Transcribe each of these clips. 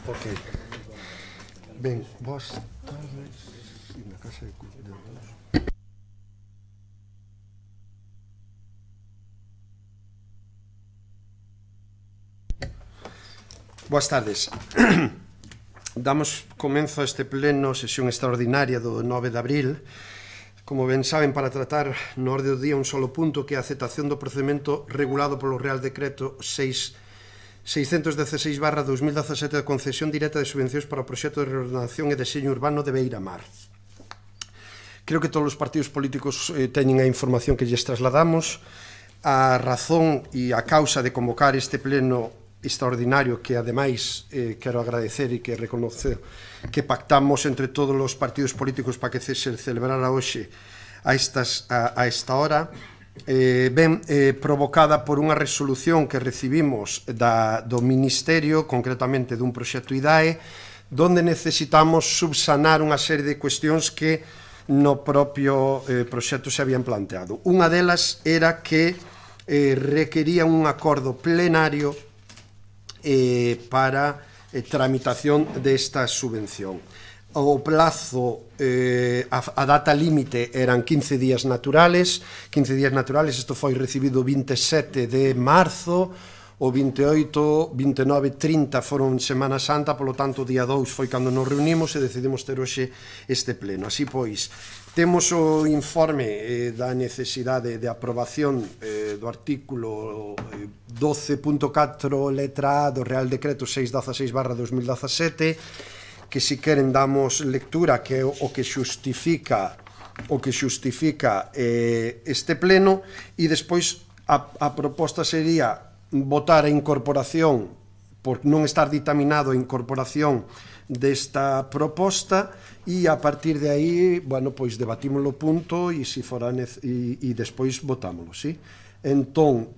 Ok. Ben, boas tardes. Na casa de cultura. Boas tardes. Damos comenzo a este pleno sesión extraordinaria do 9 de abril. Como ben saben, para tratar no orde do día un solo punto, que é a aceptación do procedimento regulado polo Real Decreto 616/2017 de concesión directa de subvencións para o proxecto de reordenación e deseño urbano de Beiramar. Creo que todos os partidos políticos teñen a información que lles trasladamos. A razón e a causa de convocar este pleno extraordinario, que ademais quero agradecer e que reconocer que pactamos entre todos os partidos políticos para que se celebrara hoxe a esta hora, ben provocada por unha resolución que recibimos do Ministerio, concretamente dun proxecto IDAE, donde necesitamos subsanar unha serie de cuestións que no propio proxecto se habían planteado. Unha delas era que requería un acordo plenario para tramitación desta subvención. O plazo, a data límite eran 15 días naturales. 15 días naturales, isto foi recibido o 27 de marzo, o 28, 29, 30 foron Semana Santa, polo tanto o día 2 foi cando nos reunimos e decidimos ter hoxe este pleno. Así pois, temos o informe da necesidade de aprobación do artículo 12.4 letra A do Real Decreto 616/2017, que se queren damos lectura, que é o que xustifica este pleno, e despois a proposta sería votar a incorporación, por non estar ditaminado a incorporación desta proposta, e a partir de aí, bueno, pois debatímoslo punto e se fora e despois votámoslo, sí? Entón,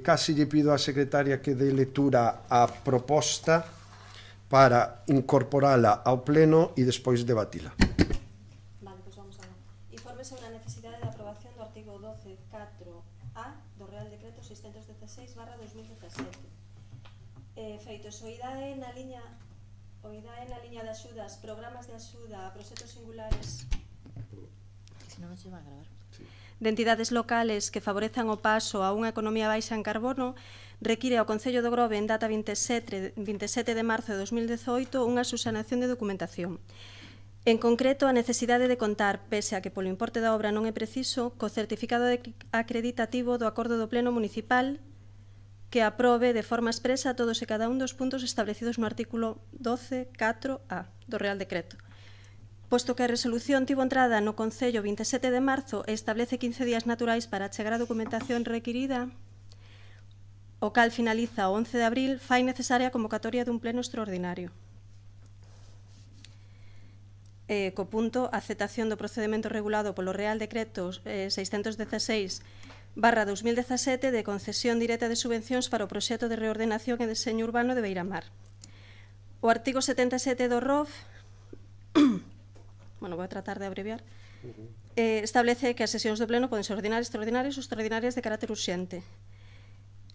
casi lle pido á secretaria que dé lectura á proposta para incorporala ao pleno e despois debatila. Vale, pois vamos a ver. Informe sobre a necesidade de aprobación do artigo 12.4a do Real Decreto 616/2017. Feitos o IDAE na liña de axudas, programas de axuda a proxectos singulares de entidades locales que favorezan o paso a unha economía baixa en carbono, require ao Concello do Grove en data 27 de marzo de 2018 unha subsanación de documentación. En concreto, a necesidade de contar, pese a que polo importe da obra non é preciso, co certificado acreditativo do acordo do Pleno Municipal que aprobe de forma expresa todos e cada un dos puntos establecidos no artículo 12.4a do Real Decreto. Posto que a resolución tivo entrada no Concello 27 de marzo e establece 15 días naturais para achegar a documentación requirida, o cal finaliza o 11 de abril, fai necesaria a convocatoria dun pleno extraordinario. Co punto, a aceptación do procedimento regulado polo Real Decreto 616/2017 de concesión directa de subvencións para o proxecto de reordenación e deseño urbano de Beiramar. O artigo 77 do ROF, bueno, vou tratar de abreviar, establece que as sesións do pleno poden ser ordinarias, extraordinarias ou extraordinarias de carácter urxente.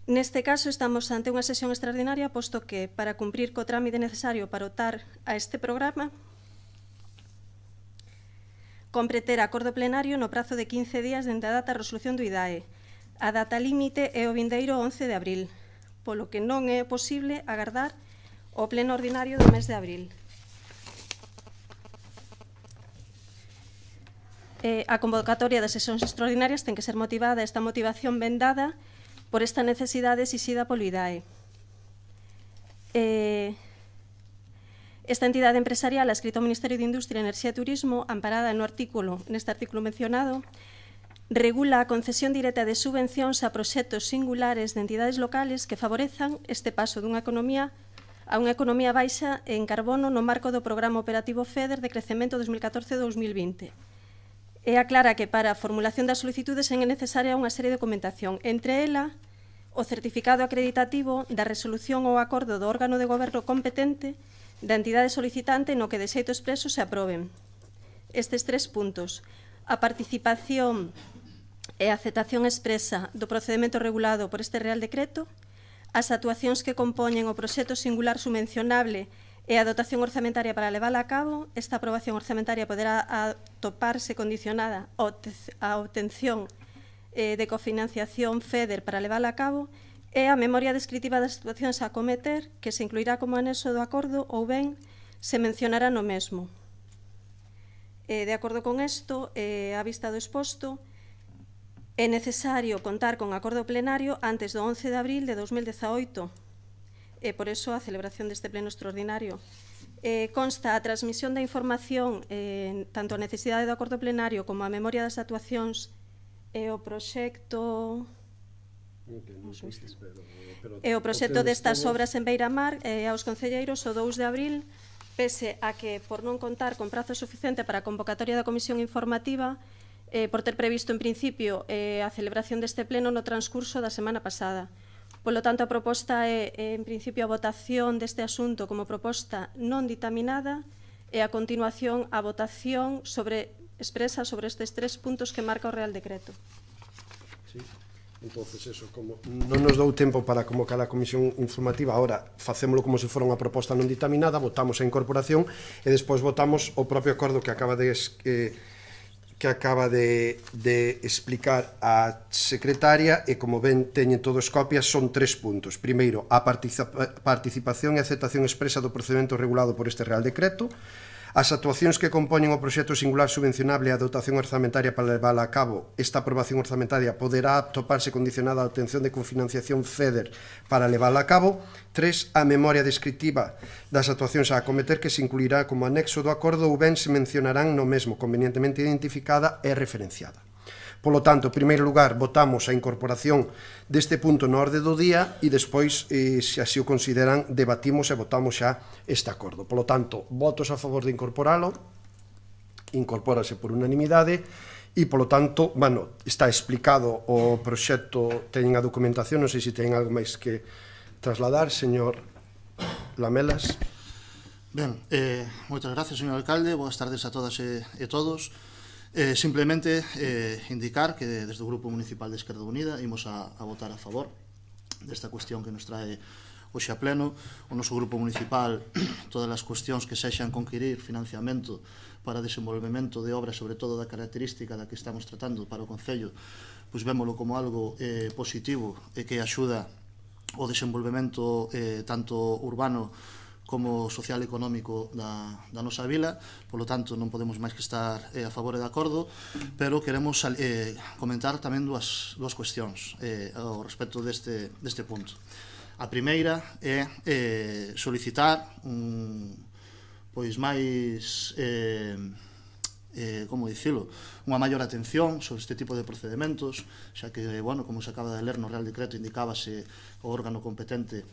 Neste caso, estamos ante unha sesión extraordinaria, posto que, para cumprir co trámite necesario para optar a este programa, compre ter acordo plenario no prazo de 15 días dende a data de resolución do IDAE. A data límite é o vindeiro 11 de abril, polo que non é posible agardar o pleno ordinario do mes de abril. A convocatoria das sesións extraordinarias ten que ser motivada, esta motivación ben dada por esta necesidade exixida polo IDAE. Esta entidade empresarial ha escrito ao Ministerio de Industria, Enerxía e Turismo, amparada neste artículo mencionado, regula a concesión directa de subvencións a proxectos singulares de entidades locales que favorezan este paso dunha economía a unha economía baixa en carbono no marco do Programa Operativo FEDER de Crecemento 2014-2020. E aclara que para a formulación das solicitudes é necesaria unha serie de documentación, entre ela o certificado acreditativo da resolución ou acordo do órgano de goberno competente da entidade solicitante no que de xeito expreso se aproben estes 3 puntos: a participación e a aceptación expresa do procedimento regulado por este Real Decreto, as actuacións que compoñen o proxecto singular subvencionable e a dotación orzamentaria para levála a cabo. Esta aprobación orzamentaria poderá atoparse condicionada á obtención de cofinanciación FEDER para levála a cabo, e a memoria descritiva das actuacións a acometer, que se incluirá como anexo do acordo ou ben se mencionará no mesmo. De acordo con isto, a vista do exposto, é necesario contar con acordo plenario antes do 11 de abril de 2018, e por iso a celebración deste pleno extraordinario. Consta a transmisión da información, tanto a necesidade do acordo plenario como a memoria das actuacións e o proxecto... E o proxecto destas obras en Beiramar aos concelleiros o 2 de abril, pese a que, por non contar con prazo suficiente para a convocatoria da comisión informativa, por ter previsto en principio a celebración deste pleno no transcurso da semana pasada. Polo tanto, a proposta é, en principio, a votación deste asunto como proposta non ditaminada e, a continuación, a votación expresa sobre estes 3 puntos que marca o Real Decreto. Sí. Entonces, eso, como non nos dou tempo para convocar a comisión informativa, ahora facémolo como se fora unha proposta non ditaminada, votamos a incorporación e despois votamos o propio acordo que acaba de explicar a secretaria, e como ben teñen todos copias, son 3 puntos. Primeiro, a participación e aceptación expresa do procedimento regulado por este Real Decreto, as actuacións que compoñen o proxecto singular subvencionable e a dotación orzamentaria para levála a cabo. Esta aprobación orzamentaria poderá toparse condicionada á obtención de cofinanciación FEDER para levála a cabo. 3. A memoria descritiva das actuacións a acometer, que se incluirá como anexo do acordo ou ben se mencionarán no mesmo, convenientemente identificada e referenciada. Polo tanto, en primeiro lugar, votamos a incorporación deste punto na orde do día e despois, se así o consideran, debatimos e votamos xa este acordo. Polo tanto, votos a favor de incorporalo, incorpórase por unanimidade e, polo tanto, bueno, está explicado o proxecto, teñen a documentación, non sei se teñen algo máis que trasladar, señor Lamelas. Ben, moitas gracias, señor alcalde, boas tardes a todas e todos. Simplemente indicar que desde o Grupo Municipal de Esquerda Unida imos a votar a favor desta cuestión que nos trae hoxe a pleno. O noso Grupo Municipal, todas as cuestións que sexan conquirir financiamento para desenvolvemento de obras, sobre todo da característica da que estamos tratando para o Concello, pois vémolo como algo positivo e que axuda o desenvolvemento tanto urbano como social e económico da nosa vila. Polo tanto, non podemos máis que estar a favor e de acordo, pero queremos comentar tamén dúas cuestións ao respecto deste punto. A primeira é solicitar pois máis como dicilo, unha maior atención sobre este tipo de procedementos, xa que, bueno, como se acaba de ler no Real Decreto, indicábase o órgano competente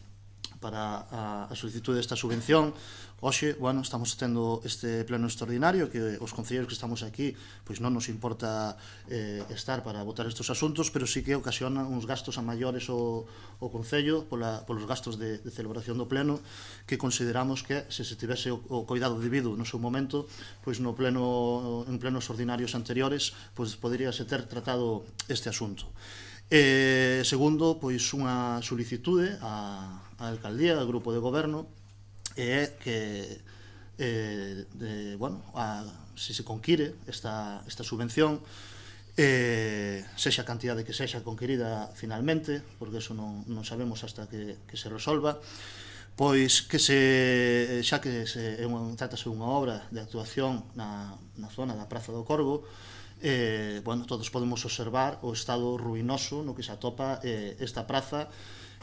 para a solicitude desta subvención. Hoxe, bueno, estamos tendo este pleno extraordinario que os concelleiros que estamos aquí pois non nos importa estar para votar estes asuntos, pero sí que ocasionan uns gastos a maiores o Concello polos gastos de celebración do pleno, que consideramos que se tivese o cuidado debido no seu momento, pois en plenos ordinarios anteriores pois poderíase ter tratado este asunto. Segundo, pois unha solicitude á alcaldía, ao grupo de goberno, é que se conquire esta subvención, sexa a cantidade que sexa conquirida finalmente, porque eso non sabemos hasta que se resolva, pois que xa que trátase unha obra de actuación na zona da Praza do Corvo, todos podemos observar o estado ruinoso no que se atopa esta praza,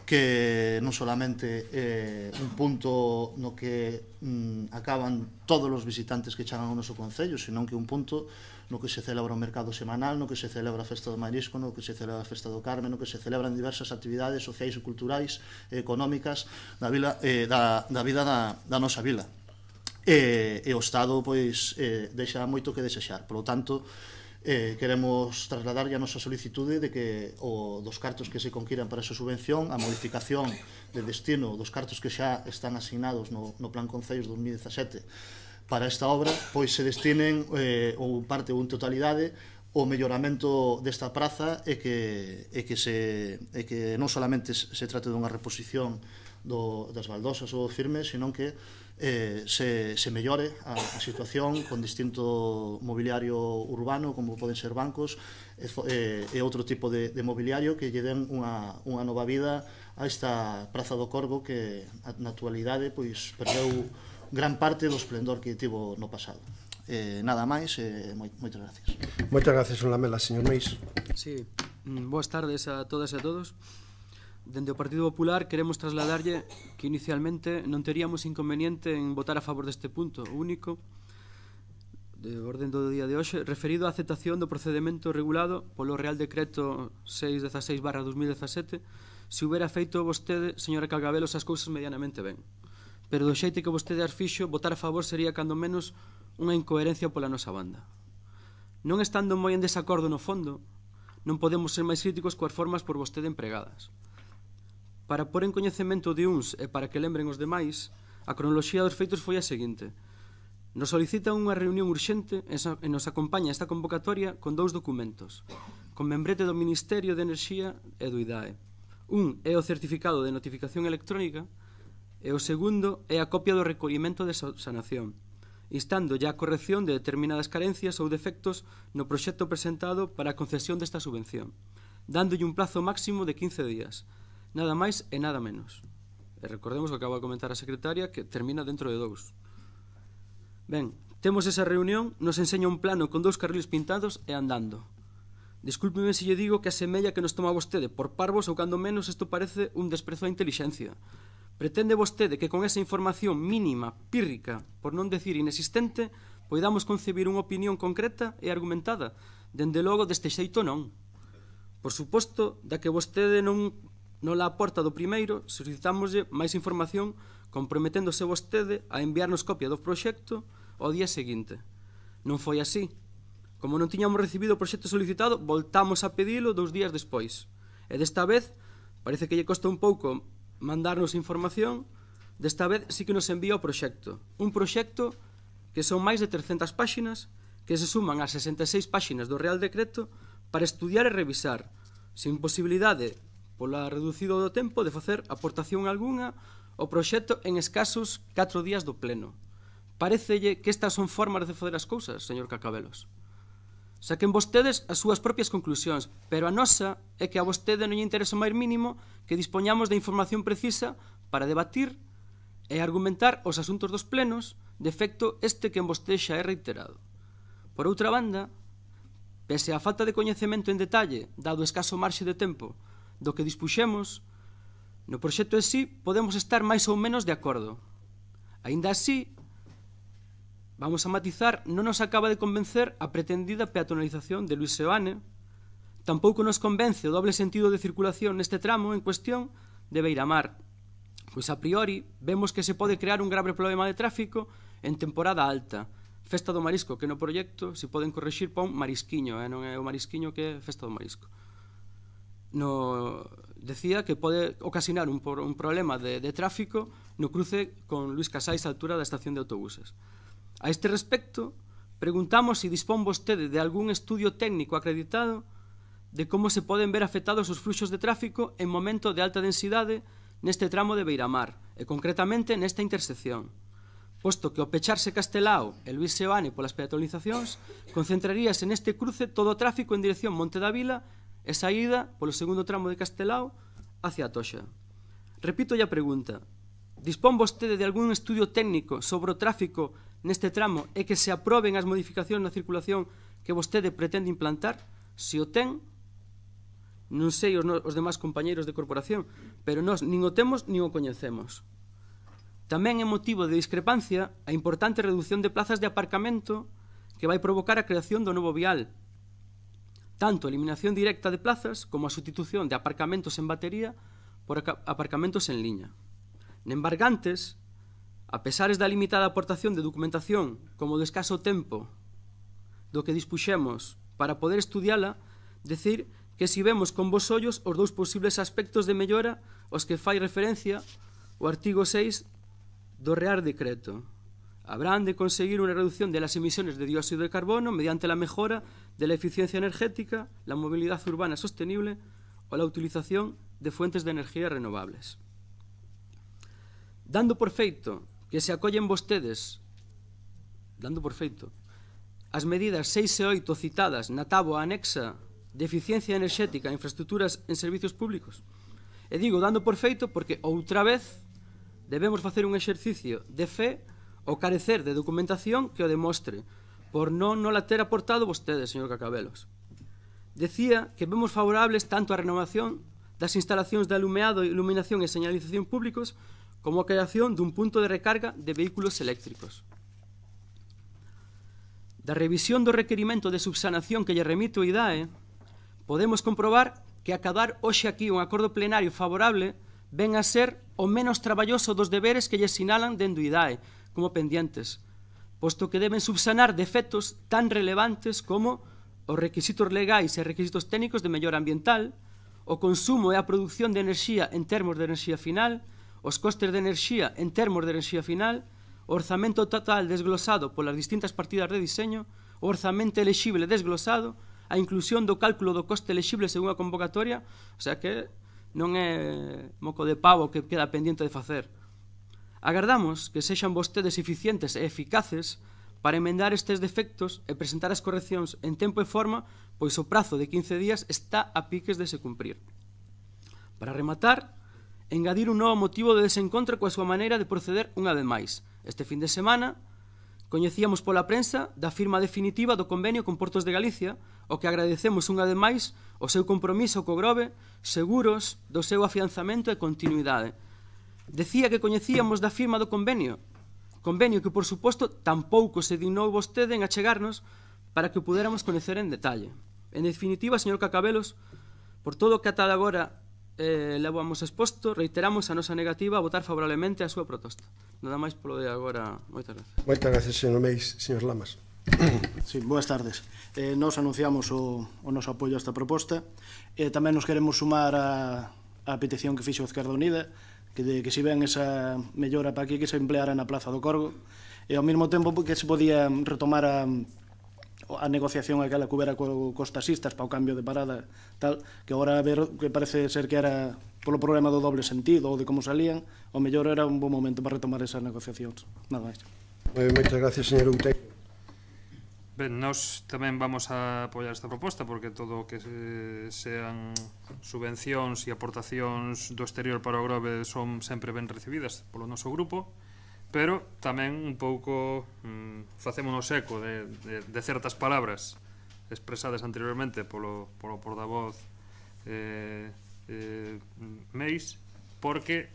que non solamente é un punto no que acaban todos os visitantes que chegan ao noso concello, senón que un punto no que se celebra o mercado semanal, no que se celebra a festa do marisco, no que se celebra a festa do Carme, no que se celebran diversas actividades sociais e culturais e económicas da vida da nosa vila. E o Estado pois deixa moito que desexar. Por lo tanto, queremos trasladar a nosa solicitude de que dos cartos que se conquiran para esa subvención, a modificación de destino dos cartos que xa están asignados no Plan Concellos 2017 para esta obra, pois se destinen ou parte ou en totalidade o melloramento desta praza é que non solamente se trate dunha reposición das baldosas ou firmes, senón que se mellore a situación con distinto mobiliario urbano, como poden ser bancos e outro tipo de mobiliario que lle den unha nova vida a esta Praza do Corgo que na actualidade perdeu gran parte do esplendor que tivo no pasado. Nada máis, moitas gracias. Moitas gracias, Son Lamela. Señor Meis. Sí, boas tardes a todas e a todos. Dende o Partido Popular queremos trasladarlle que inicialmente non teríamos inconveniente en votar a favor deste punto único de orden do día de hoxe, referido á aceptación do procedimento regulado polo Real Decreto 616/2017, se houbera feito vostede, señora Carcavelos, as cousas medianamente ben. Pero do xeito que vostede as fixo, votar a favor sería cando menos unha incoherencia pola nosa banda. Non estando moi en desacordo no fondo, non podemos ser máis críticos coas formas por vostede empregadas. Para pôr en coñecemento de uns e para que lembren os demais, a cronoloxía dos feitos foi a seguinte. Nos solicitan unha reunión urxente e nos acompaña esta convocatoria con 2 documentos, con membrete do Ministerio de Enerxía e do IDAE. Un é o certificado de notificación electrónica e o segundo é a copia do recollimento de sanación, instando ya a corrección de determinadas carencias ou defectos no proxecto presentado para a concesión desta subvención, dándolle un plazo máximo de 15 días, nada máis e nada menos. E recordemos que acaba de comentar a secretaria que termina dentro de 2. Ben, temos esa reunión, nos enseña un plano con 2 carriles pintados e andando. Discúlpeme se lle digo que a semella que nos toma vostede por parvos ou cando menos isto parece un desprezo á inteligencia. Pretende vostede que con esa información mínima, pírrica, por non decir inexistente, poidamos concebir unha opinión concreta e argumentada? Dende logo, deste xeito non. Por suposto, da que vostede non la aporta do primeiro, solicitámoslle máis información comprometéndose vostede a enviarnos copia do proxecto ao día seguinte. Non foi así. Como non tiñamos recibido o proxecto solicitado, voltamos a pedilo 2 días despois. E desta vez, parece que lle costa un pouco mandarnos información, desta vez sí que nos envía o proxecto. Un proxecto que son máis de 300 páxinas, que se suman ás 66 páxinas do Real Decreto para estudiar e revisar, sin posibilidade, pola reducido do tempo, de facer aportación algunha ao proxecto en escasos 4 días do pleno. Parécelle que estas son formas de facer as cousas, señor Carcavelos. Saquen vostedes as súas propias conclusións, pero a nosa é que a vostede non lle interesa o máis mínimo que dispoñamos de información precisa para debatir e argumentar os asuntos dos plenos, de efecto este que en vostede xa é reiterado. Por outra banda, pese á falta de coñecemento en detalle, dado o escaso marxe de tempo do que dispuxemos, no proxecto en sí podemos estar máis ou menos de acordo. Aínda así, vamos a matizar, non nos acaba de convencer a pretendida peatonalización de Luís Seoane, tampouco nos convence o doble sentido de circulación neste tramo en cuestión de Beiramar, pois a priori vemos que se pode crear un grave problema de tráfico en temporada alta, Festa do Marisco, que no proxecto se poden correxir pon Marisquiño, non é o Marisquiño que é Festa do Marisco. Decía que pode ocasionar un problema de tráfico no cruce con Luís Casais á altura da estación de autobuses. A este respecto, preguntamos se dispón vostede de algún estudio técnico acreditado de como se poden ver afectados os fluxos de tráfico en momento de alta densidade neste tramo de Beiramar, e concretamente nesta intersección, posto que ao pecharse Castelao e Luís Seoane polas peatonalizacións, concentraríase neste cruce todo o tráfico en dirección Monte da Vila e saída polo segundo tramo de Castelao hacia a Toxa. Repito a pregunta, dispón vostede de algún estudio técnico sobre o tráfico neste tramo e que se aproben as modificacións na circulación que vostede pretende implantar? Se o ten, non sei os demais compañeiros de corporación, pero nós nin o temos nin o coñecemos. Tamén é motivo de discrepancia a importante reducción de plazas de aparcamento que vai provocar a creación do novo vial, tanto a eliminación directa de plazas como a sustitución de aparcamentos en batería por aparcamentos en liña. Nembargantes, a pesares da limitada aportación de documentación como do escaso tempo do que dispuxemos para poder estudiala, decir que si vemos con vos ollos os 2 posibles aspectos de mellora aos que fai referencia o artigo 6 do Real Decreto. habrán de conseguir una reducción de las emisiones de dióxido de carbono mediante la mejora de la eficiencia energética, la movilidad urbana sostenible o la utilización de fuentes de energía renovables. Dando por feito que se acollen vostedes, as medidas 6 e 8 citadas na táboa anexa de eficiencia enerxética e infraestructuras en servicios públicos. E digo dando por feito porque outra vez debemos facer un exercicio de fe ou carecer de documentación que o demostre, por non la ter aportado vostedes, señor Cacabelos. Decía que vemos favorables tanto a renovación das instalacións de alumeado, iluminación e señalización públicos como a creación dun punto de recarga de vehículos eléctricos. Da revisión do requerimento de subsanación que lle remite o IDAE, podemos comprobar que acadar hoxe aquí un acordo plenario favorable ven a ser o menos traballoso dos deberes que lle sinalan dende o IDAE como pendientes, posto que deben subsanar defectos tan relevantes como os requisitos legais e requisitos técnicos de mellora ambiental, o consumo e a produción de enerxía en termos de enerxía final, os costes de enerxía en termos de enerxía final, o orzamento total desglosado polas distintas partidas de diseño, o orzamento elexible desglosado, a inclusión do cálculo do coste elexible según a convocatoria, o sea que non é moco de pavo que queda pendiente de facer. Agardamos que sexan vostedes eficientes e eficaces para emendar estes defectos e presentar as correccións en tempo e forma, pois o prazo de 15 días está a piques de se cumprir. Para rematar, engadir un novo motivo de desencontro coa súa maneira de proceder unha vez máis. Este fin de semana coñecíamos pola prensa da firma definitiva do convenio con Portos de Galicia, o que agradecemos unha vez máis o seu compromiso co Grove, seguros do seu afianzamento e continuidade. Decía que coñecíamos da firma do convenio que, por suposto, tampouco se dignou vostede en achegarnos para que o pudéramos coñecer en detalle. En definitiva, señor Cacabelos, por todo o que ata agora levamos exposto, reiteramos a nosa negativa a votar favorablemente a súa proposta. Nada máis polo de agora. Moitas gracias. Moitas gracias, señor Meis. Señor Lamas. Sí, boas tardes. Nos anunciamos o noso apoio a esta proposta e tamén nos queremos sumar a petición que fixo Izquierda Unida que se ven esa mellora para aquí que se empleara na Plaza do Corgo e ao mesmo tempo que se podía retomar a negociación aquela que houbera cos taxistas para o cambio de parada tal, que agora a ver que parece ser que era polo problema do doble sentido ou de como salían, o mellor era un bon momento para retomar esas negociacións. Nada máis. Moitas gracias, señor Outeiro. Ben, nós tamén vamos a apoiar esta proposta porque todo o que sean subvencións e aportacións do exterior para o Grove son sempre ben recibidas polo noso grupo, pero tamén un pouco facémonos eco de certas palabras expresadas anteriormente polo portavoz Meis, porque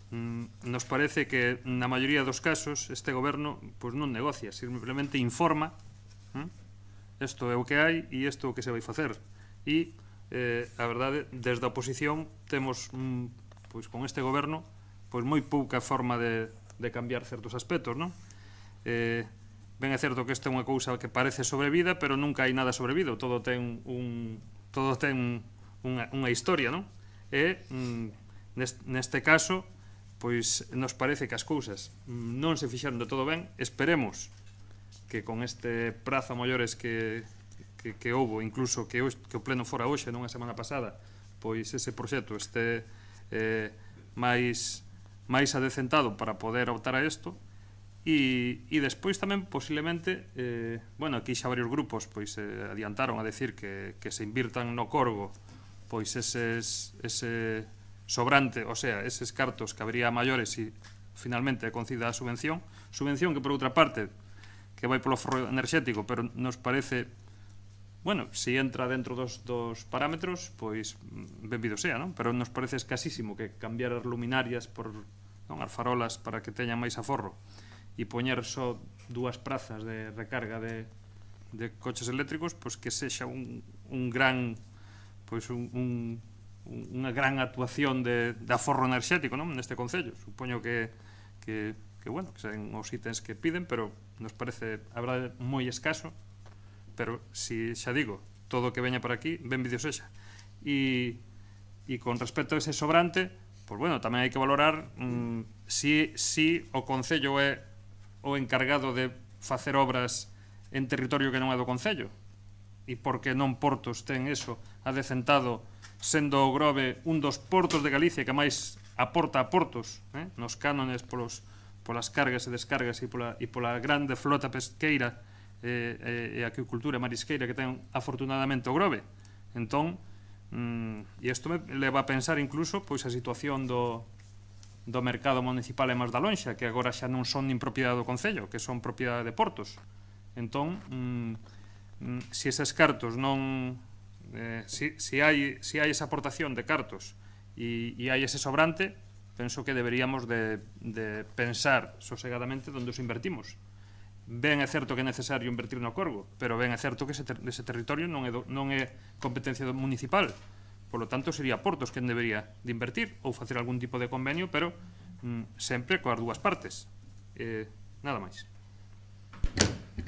nos parece que na maioría dos casos este goberno non negocia, simplemente informa isto é o que hai e isto é o que se vai facer e a verdade, desde a oposición temos con este goberno moi pouca forma de cambiar certos aspectos, non? Ben é certo que isto é unha cousa que parece sobrevida, pero nunca hai nada sobrevido, todo ten unha historia, non? E neste caso pois nos parece que as cousas non se fixaron de todo ben. Esperemos que con este prazo a maiores que houbo, incluso que o pleno fora hoxe, non a semana pasada, pois ese proxecto este máis adecentado para poder optar a isto e despois tamén posiblemente aquí xa varios grupos pois adiantaron a decir que se invirtan no Corgo pois ese sobrante, o sea, eses cartos que habría maiores e finalmente concida a subvención que por outra parte que vai polo forro enerxético, pero nos parece si entra dentro dos parámetros, pois benvido sea, non? Pero nos parece escasísimo que cambiar as luminarias por as farolas para que teñan máis aforro e poñer só 2 prazas de recarga de coches eléctricos, pois que sexa un gran unha gran actuación de aforro enerxético, non? Neste concello. Supoño que sen os ítems que piden, pero nos parece, a verdade, moi escaso. Pero, si xa digo, todo o que veña por aquí, ben vídeo sexa. E con respecto a ese sobrante, pois tamén hai que valorar si o Concello é o encargado de facer obras en territorio que non é do Concello? E por que non Portos ten eso adecentado, sendo o Grove un dos portos de Galicia que máis aporta a Portos, nos cánones polas cargas e descargas e pola grande flota pesqueira e aquicultura marisqueira que ten afortunadamente o Grove? Entón, e isto me leva a pensar incluso pois a situación do mercado municipal en Mas da Lonxa, que agora xa non son nin propiedade do Concello, que son propiedade de Portos. Entón, se eses cartos non... se hai esa aportación de cartos e hai ese sobrante, penso que deberíamos de pensar sosegadamente onde os invertimos. Ben é certo que é necesario invertir no Corgo, pero ben é certo que ese territorio non é competencia municipal. Por lo tanto, sería Portos quen debería de invertir ou facer algún tipo de convenio, pero sempre coas dúas partes. Nada máis.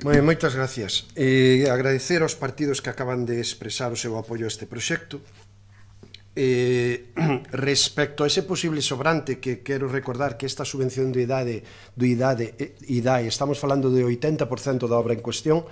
Moitas gracias. Agradecer aos partidos que acaban de expresar o seu apoio a este proxecto. Respecto a ese posible sobrante, que quero recordar que esta subvención do IDAE, estamos falando de 80% da obra en cuestión.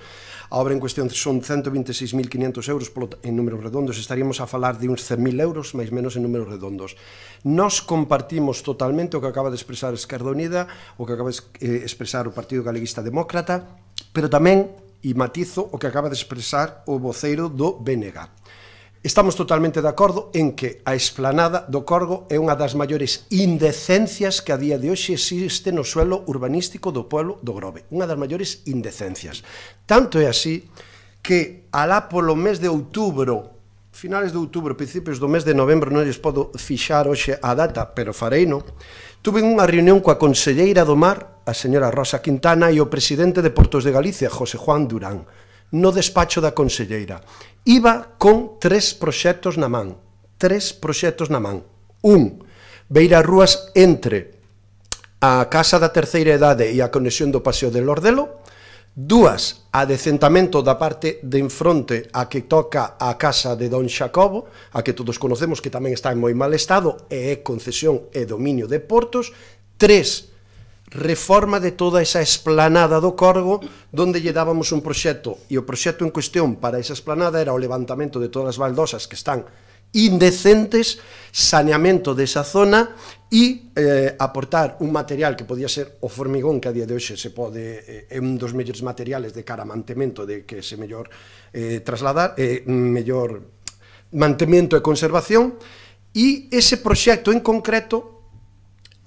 A obra en cuestión son 126.500 euros en números redondos, estaríamos a falar de uns 100.000 euros, máis menos en números redondos. Nos compartimos totalmente o que acaba de expresar Esquerda Unida, o que acaba de expresar o Partido Galeguista Demócrata, pero tamén, e matizo, o que acaba de expresar o voceiro do BNG. Estamos totalmente de acordo en que a esplanada do Corgo é unha das maiores indecencias que a día de hoxe existe no suelo urbanístico do pueblo do Grove. Unha das maiores indecencias. Tanto é así que alá polo mes de outubro, finales de outubro, principios do mes de novembro, non lles podo fixar hoxe a data, pero fareino, tuve unha reunión coa conselleira do Mar, a señora Rosa Quintana, e o presidente de Portos de Galicia, José Juan Durán, no despacho da conselleira. Iba con 3 proxectos na man. 3 proxectos na man. Beirarrúas entre a Casa da Terceira Idade e a conexión do Paseo de Lordelo. 2, adecentamento da parte de enfronte a que toca a Casa de Don Xacobo, a que todos conocemos que tamén está en moi mal estado, e é concesión e dominio de Portos. 3, reforma de toda esa esplanada do Corgo, donde lle dábamos un proxecto, e o proxecto en cuestión para esa esplanada era o levantamento de todas as baldosas que están indecentes, saneamento desa zona e aportar un material que podía ser o formigón, que a día de hoxe se pode, é un dos mellores materiales de cara a mantemento, de que se mellor trasladar, mellor mantemento e conservación. E ese proxecto en concreto,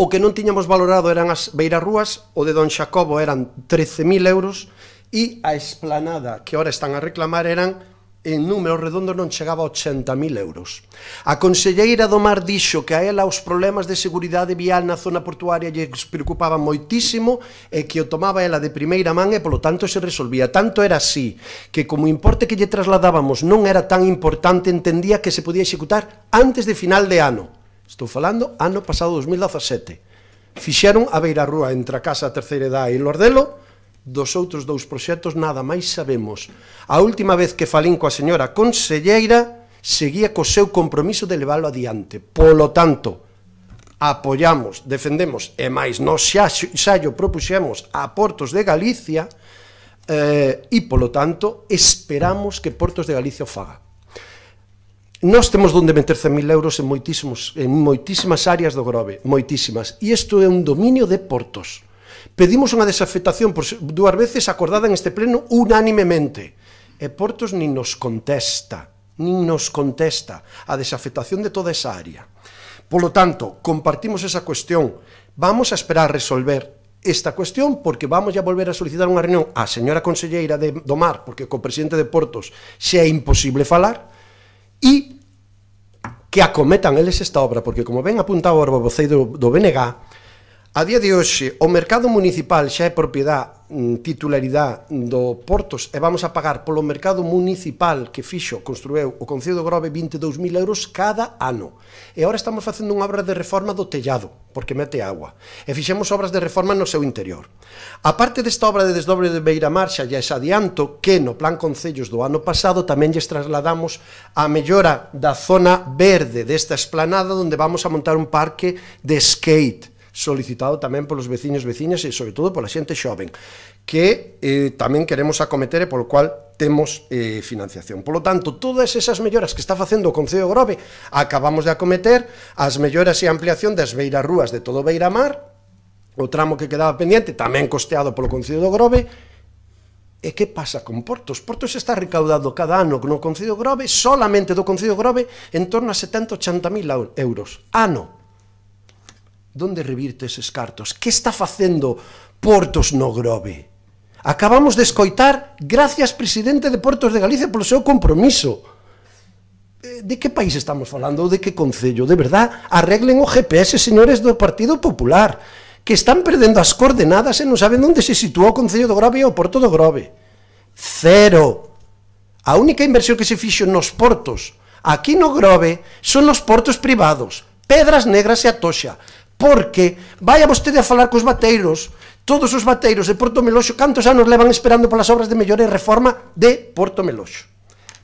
o que non tiñamos valorado eran as beirarrúas, o de Don Xacobo eran 13.000 euros, e a esplanada que ahora están a reclamar eran, en números redondos, non chegaba a 80.000 euros. A conselleira do Mar dixo que a ela os problemas de seguridade vial na zona portuaria lle preocupaban moitísimo e que o tomaba ela de primeira man e, polo tanto, se resolvía. Tanto era así que, como o importe que lle trasladábamos non era tan importante, entendía que se podía executar antes de final de ano. Estou falando ano pasado, 2017. Fixeron a beirarrúa entre a Casa da Terceira Idade e Lordelo. Dos outros 2 proxectos nada máis sabemos. A última vez que falín coa señora conselleira, seguía co seu compromiso de leválo adiante. Polo tanto, apoiamos, defendemos, e máis nós xa o propuxemos a Portos de Galicia, e polo tanto esperamos que Portos de Galicia o faga. Nós temos onde meter 100.000 euros en moitísimas áreas do Grove, moitísimas, e isto é un dominio de Portos. Pedimos unha desafectación por 2 veces acordada en este pleno unánimemente, e Portos nin nos contesta a desafectación de toda esa área. Polo tanto, compartimos esa cuestión. Vamos a esperar a resolver esta cuestión, porque vamos a volver a solicitar unha reunión á señora conselleira do Mar, porque co presidente de Portos xa é imposible falar, e que acometan eles esta obra, porque, como ben apuntado o voceiro do BNG, a día de hoxe o mercado municipal xa é propiedade, titularidade do Portos, e vamos a pagar polo mercado municipal que construiu o Concello do Grove 22.000 euros cada ano. E agora estamos facendo unha obra de reforma do tellado, porque mete agua, e fixemos obras de reforma no seu interior. A parte desta obra de desdobre de Beiramar, xa lles adianto que no Plan Concellos do ano pasado tamén lles trasladamos a mellora da zona verde desta esplanada, onde vamos a montar un parque de skate, solicitado tamén polos veciños, veciñas e sobre todo pola xente xoven, que tamén queremos acometer e polo cual temos financiación. Polo tanto, todas esas melloras que está facendo o Concello de Grove acabamos de acometer, as melloras e ampliación das beirarrúas de todo Beiramar, o tramo que quedaba pendiente, tamén costeado polo Concello de Grove. E que pasa con Portos? Portos está recaudado cada ano no Concello de Grove, solamente do Concello de Grove, en torno a 780.000 euros. Ano. Donde revirte eses cartos? Que está facendo Portos no Grove? Acabamos de escoitar, gracias, presidente de Portos de Galicia, polo seu compromiso. De que país estamos falando? Ou de que concello? De verdad, arreglen o GPS, señores do Partido Popular, que están perdendo as coordenadas e non saben onde se situou o Concello do Grove e o Porto do Grove. Cero. A única inversión que se fixo nos portos aquí no Grove son os portos privados, Pedras Negras e Atoxa, porque vaya vostede a falar cos bateiros, todos os bateiros de Porto Meloxo, cantos anos levan esperando polas obras de mellora e reforma de Porto Meloxo.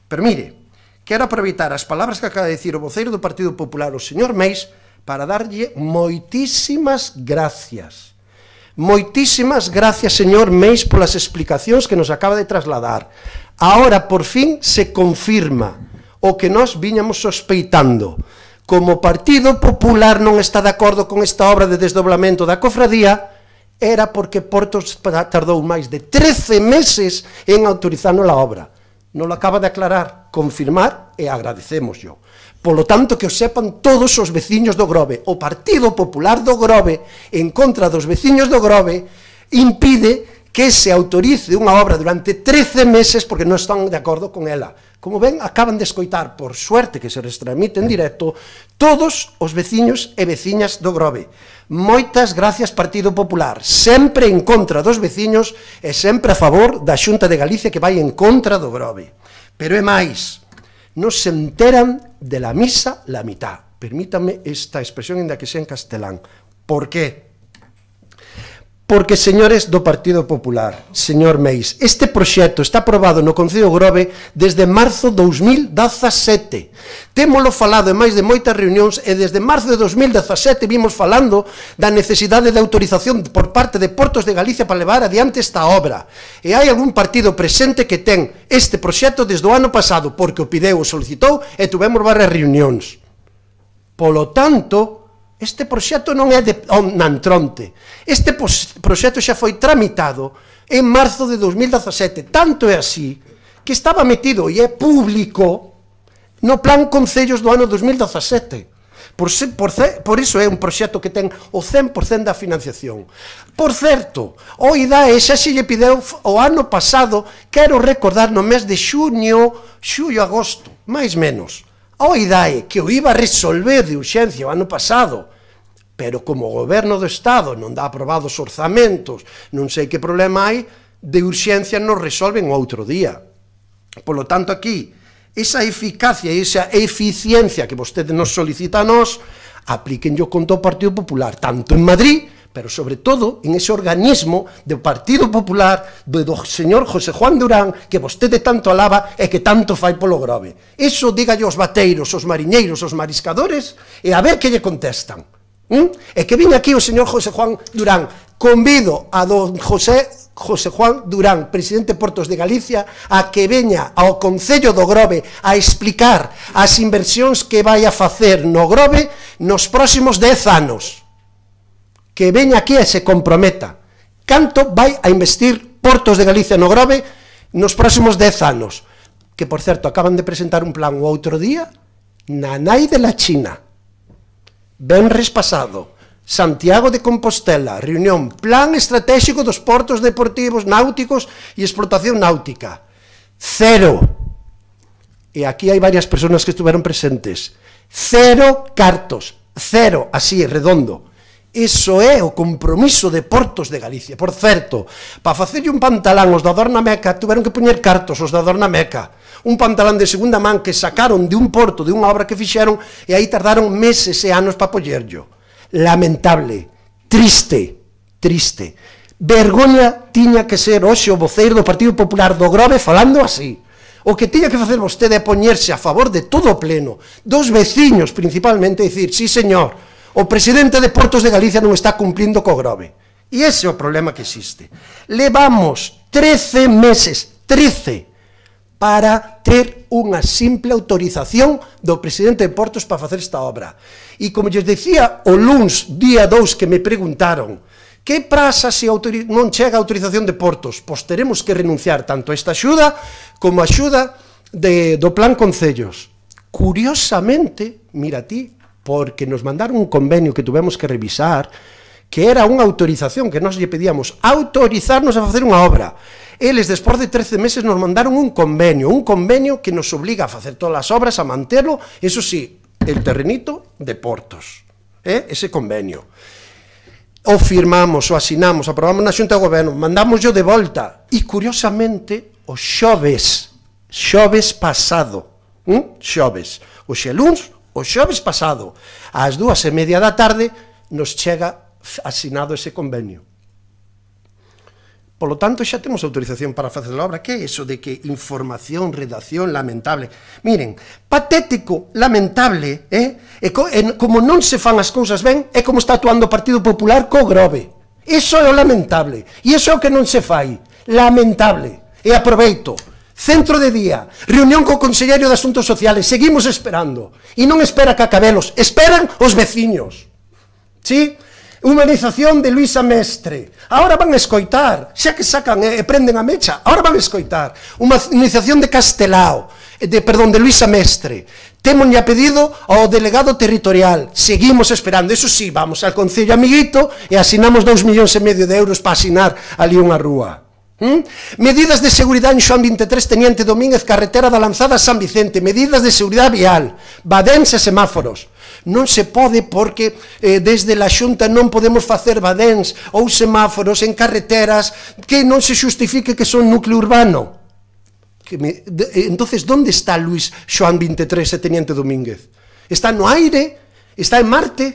Pero mire, quero aproveitar as palabras que acaba de dicir o voceiro do Partido Popular, o señor Meis, para darlle moitísimas gracias. Moitísimas gracias, señor Meis, polas explicacións que nos acaba de trasladar. Ahora, por fin, se confirma o que nós viñamos sospeitando. Como o Partido Popular non está de acordo con esta obra de desdoblamento da cofradía, era porque Portos tardou máis de 13 meses en autorizar a obra. Non lo acaba de aclarar, confirmar, e agradecémoslo. Polo tanto, que o sepan todos os veciños do Grove. O Partido Popular do Grove, en contra dos veciños do Grove, impide que se autorice unha obra durante 13 meses porque non están de acordo con ela. Como ven, acaban de escoitar, por suerte que se retransmite en directo, todos os veciños e veciñas do Grove. Moitas gracias, Partido Popular, sempre en contra dos veciños e sempre a favor da Xunta de Galicia que vai en contra do Grove. Pero é máis, non se enteran de la misa la mitad. Permítame esta expresión en la que sea en castelán. ¿Por qué? Porque, señores do Partido Popular, señor Meis, este proxecto está aprobado no Concello de Grove desde marzo de 2017. Témolo falado en máis de moitas reunións e desde marzo de 2017 vimos falando da necesidade de autorización por parte de Portos de Galicia para levar adiante esta obra. E hai algún partido presente que ten este proxecto desde o ano pasado, porque o pideu, o solicitou e tuvemos varias reunións. Polo tanto, este proxecto non é de Nantronte. Este proxecto xa foi tramitado en marzo de 2017. Tanto é así que estaba metido e é público no Plan Concellos do ano 2017. Por iso é un proxecto que ten o 100% da financiación. Por certo, o IDAE xa se lle pideu o ano pasado, quero recordar no mes de xullo, agosto, máis menos, ao IDAE, que o iba a resolver de urxencia o ano pasado, pero como o goberno do Estado non dá aprobados orzamentos, non sei que problema hai, de urxencia nos resolven outro día. Polo tanto, aquí, esa eficacia e esa eficiencia que vostede nos solicita a nós, aplíquenlo contra o Partido Popular, tanto en Madrid, pero sobre todo en ese organismo do Partido Popular do señor José Juan Durán, que vostede tanto alaba e que tanto fai polo Grove. Iso dígalle aos bateiros, aos mariñeiros, aos mariscadores, e a ver que lle contestan. E que viña aquí o señor José Juan Durán. Convido a don José Juan Durán, presidente de Portos de Galicia, a que veña ao Concello do Grove a explicar as inversións que vai a facer no Grove nos próximos 10 anos. Que veña aquí e se comprometa. Canto vai a investir Portos de Galicia no Grove nos próximos 10 anos? Que, por certo, acaban de presentar un plan o outro día na nai de la China. Venres pasado, Santiago de Compostela, reunión, plan estratégico dos portos deportivos, náuticos e explotación náutica. Cero. E aquí hai varias persoas que estuveron presentes. Cero cartos. Cero, así, redondo. Iso é o compromiso de Portos de Galicia. Por certo, para facerlle un pantalán os da Dornameca, tuveron que poñer cartos os da Dornameca. Un pantalán de segunda man que sacaron de un porto, de unha obra que fixeron, e aí tardaron meses e anos para poñerlo. Lamentable, triste, triste. Vergoña tiña que ser hoxe o voceiro do Partido Popular do Grove falando así. O que tiña que facer vostede é poñerse a favor de todo o pleno, dos veciños principalmente, e dicir, sí señor, O presidente de Portos de Galicia non está cumplindo co Grove. E ese é o problema que existe. Levamos 13 meses, 13, para ter unha simple autorización do presidente de Portos para facer esta obra. E como lles decía o luns, día 2, que me preguntaron que pasa se non chega a autorización de Portos, pois teremos que renunciar tanto a esta axuda como a axuda do Plan Concellos. Curiosamente, mira ti, porque nos mandaron un convenio que tuvemos que revisar, que era unha autorización que nós lle pedíamos autorizarnos a facer unha obra. Eles, despois de 13 meses, nos mandaron un convenio que nos obliga a facer todas as obras, a manterlo, eso sí, el terrenito de Portos, ese convenio. O firmamos, o asinamos, aprobamos na Xunta de Goberno, mandamos yo de volta, e curiosamente, o xoves pasado, o xeluns, o xoves pasado, ás 2:30 da tarde, nos chega asinado ese convenio. Por lo tanto, xa temos autorización para facer a obra. Que é iso de que información, redacción, lamentable? Miren, patético, lamentable, como non se fan as cousas ben, é como está actuando o Partido Popular co Grove. Iso é o lamentable. E iso é o que non se fai. Lamentable. E aproveito. Centro de día, reunión co Conselleiro de Asuntos Sociales, seguimos esperando. E non espera Cacabelos, esperan os veciños. ¿Sí? Humanización de Luisa Mestre. Ahora van a escoitar, xa que sacan e prenden a mecha, ahora van a escoitar. Humanización de Castelao, de Luisa Mestre. Temos ya pedido ao delegado territorial. Seguimos esperando. Eso sí, vamos al Concello Amiguito e asinamos 2,5 millóns de euros para asinar ali unha rúa. Medidas de seguridade en Xoán 23, Teniente Domínguez, carretera da Lanzada a San Vicente. Medidas de seguridade vial, badéns e semáforos. Non se pode porque desde a Xunta non podemos facer badéns ou semáforos en carreteras que non se justifique que son núcleo urbano. Entonces, onde está Luís Xoán 23 e Teniente Domínguez? Está no aire? Está en Marte?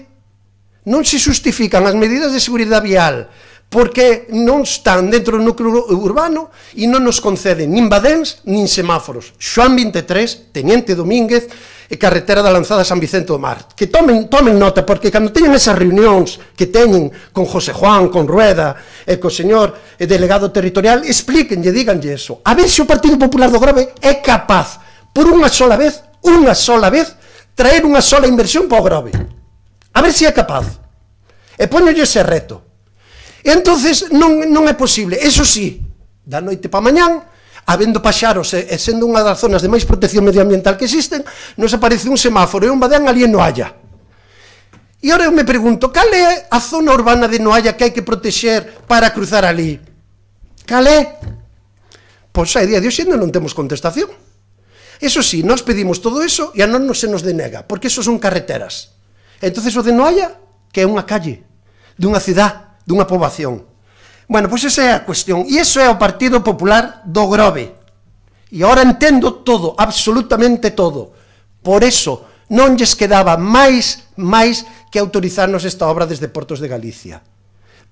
Non se justifican as medidas de seguridade vial porque non están dentro do núcleo urbano e non nos conceden nin badéns nin semáforos. Xoán 23, Teniente Domínguez e carretera da Lanzada a San Vicente do Mar. Que tomen nota, porque cando teñen esas reunións que teñen con José Juan, con Rueda e co señor delegado territorial, explíquenlle, díganlle eso. A ver se o Partido Popular do Grove é capaz, por unha sola vez, traer unha sola inversión para o Grove. A ver se é capaz. E poñolle ese reto. E entonces non é posible. Eso sí, da noite para mañán, habendo paxaros e sendo unha das zonas de máis protección medioambiental que existen, nos aparece un semáforo e un badén ali en Noalla. E agora eu me pregunto, cal é a zona urbana de Noalla que hai que protexer para cruzar ali? Cal é? Pois a día de hoxe non temos contestación. Eso sí, nós pedimos todo eso e a non se nos denega, porque eso son carreteras. Entonces o de Noalla, que é unha calle, dunha cidade, dunha poboación. Bueno, pois esa é a cuestión. E iso é o Partido Popular do Grove. E agora entendo todo, absolutamente todo. Por eso non lles quedaba máis que autorizarnos esta obra desde Portos de Galicia.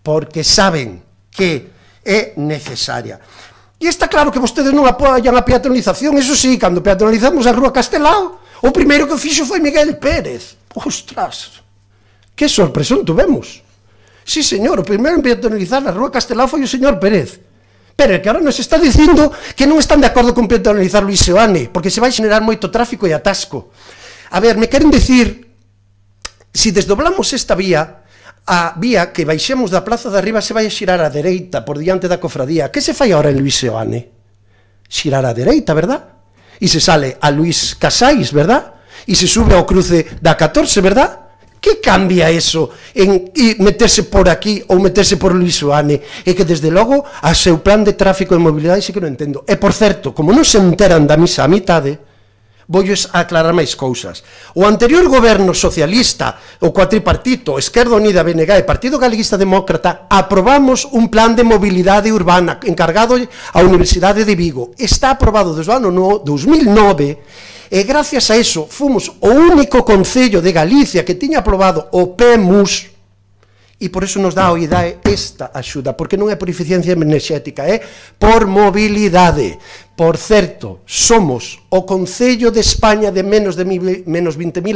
Porque saben que é necesaria. E está claro que vostedes non apoian a peatonalización. Eso sí, cando peatonalizamos a Rúa Castelao, o primeiro que fixo foi Miguel Pérez. Ostras, que sorpresón tuvemos. Sí, señor, o primeiro en peatonalizar a Rúa Castelao foi o señor Pérez. Pero é que ahora nos está dicindo que non están de acordo con peatonalizar Luís Seoane, porque se vai xenerar moito tráfico e atasco. A ver, me queren dicir, se desdoblamos esta vía, a vía que baixemos da Plaza de Arriba se vai a xirar á dereita por diante da cofradía. Que se fai agora en Luís Seoane? Xirar á dereita, verdad? E se sale a Luís Casais, verdad? E se sube ao cruce da 14, verdad? Que cambia eso en meterse por aquí ou meterse por Luís Seoane? É que, desde logo, a seu plan de tráfico e mobilidade sí que non entendo. E, por certo, como non se enteran da misa a mitade, voulles aclarar máis cousas. O anterior goberno socialista, o cuatripartito, Esquerda Unida, BNG e Partido Galeguista Demócrata, aprobamos un plan de mobilidade urbana encargado á Universidade de Vigo. Está aprobado desde o ano 2009 e gracias a eso fomos o único concello de Galicia que tiña aprobado o PEMUS, E por eso nos dá o IDAE esta axuda, porque non é por eficiencia enerxética, é por mobilidade. Por certo, somos o Concello de España de menos 20.000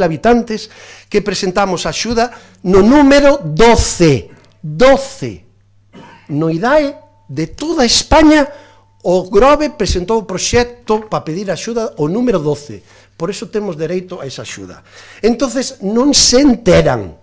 habitantes que presentamos axuda no número 12. 12. No IDAE de toda España, o Grove presentou o proxecto para pedir axuda o número 12. Por eso temos dereito a esa axuda. Entonces, non se enteran.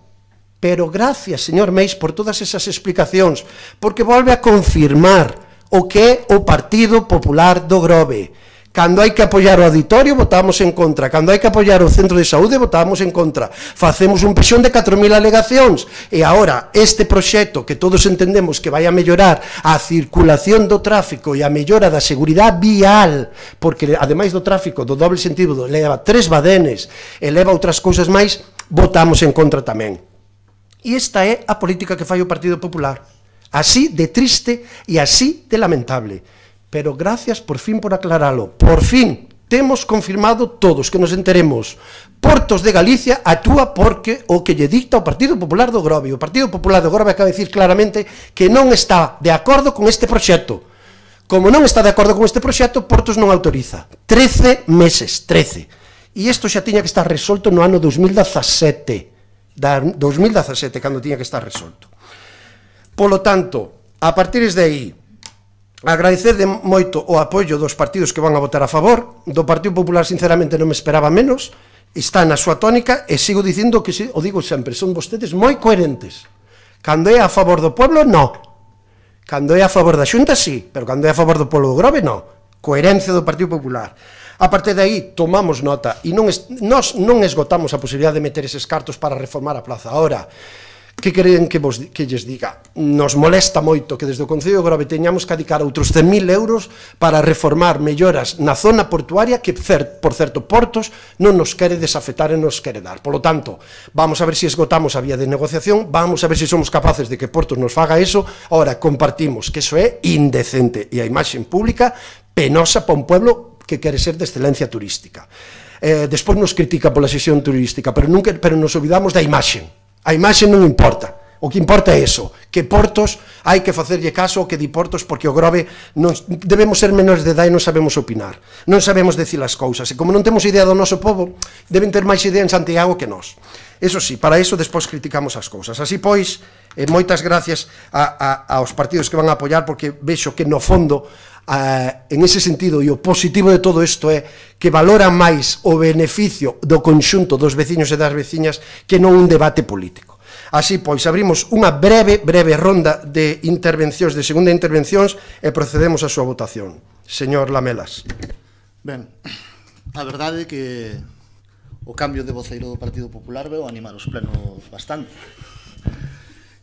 Pero gracias, señor Meis, por todas esas explicacións, porque volve a confirmar o que é o Partido Popular do Grove. Cando hai que apoiar o auditorio, votamos en contra. Cando hai que apoiar o centro de saúde, votamos en contra. Facemos un pexón de 4.000 alegacións. E agora, este proxecto que todos entendemos que vai a mellorar a circulación do tráfico e a mellora da seguridade vial, porque ademais do tráfico do doble sentido leva 3 badenes e leva outras cousas máis, votamos en contra tamén. E esta é a política que fai o Partido Popular. Así de triste e así de lamentable. Pero gracias por fin por aclaralo. Por fin temos confirmado todos que nos enteremos. Portos de Galicia actúa porque o que lle dicta o Partido Popular do Grove. O Partido Popular do Grove acaba de dicir claramente que non está de acordo con este proxecto. Como non está de acordo con este proxecto, Portos non autoriza. 13 meses, 13. E isto xa tiña que estar resolto no ano 2017. 2017, cando tiña que estar resolto. Polo tanto, a partir de aí, agradecer de moito o apoio dos partidos que van a votar a favor. Do Partido Popular, sinceramente, non me esperaba menos. Está na súa tónica, e sigo dicindo que, o digo sempre, son vostedes moi coherentes. Cando é a favor do pueblo, no. Cando é a favor da Xunta, sí, pero cando é a favor do pueblo do Grove, no. Coherencia do Partido Popular. A partir de aí, tomamos nota, e nós non esgotamos a posibilidade de meter eses cartos para reformar a plaza. Ahora, que queren que lles diga? Nos molesta moito que desde o Concello de Grove teñamos que adicar outros 100.000 euros para reformar melloras na zona portuaria que, por certo, Portos non nos quere desafetar e nos quere dar. Polo tanto, vamos a ver se esgotamos a vía de negociación, vamos a ver se somos capaces de que Portos nos faga eso. Ahora, compartimos que eso é indecente e a imaxe pública penosa para un pueblo que quere ser de excelencia turística. Despois nos critica pola sesión turística, pero nos olvidamos da imaxe. A imaxe non importa. O que importa é eso, que Portos hai que facerlle caso ao que di Portos, porque o Grove debemos ser menores de edad e non sabemos opinar, non sabemos decir as cousas, e como non temos idea do noso povo, deben ter máis idea en Santiago que nós. Eso sí, para iso despois criticamos as cousas. Así pois, moitas gracias aos partidos que van a apoiar, porque vexo que no fondo, en ese sentido, e o positivo de todo isto é que valora máis o beneficio do conxunto dos veciños e das veciñas que non un debate político. Así pois, abrimos unha breve ronda de intervencións, de segunda intervencións, e procedemos á súa votación. Señor Lamelas. Ben, a verdade é que o cambio de voceiro do Partido Popular veu animar os plenos bastante.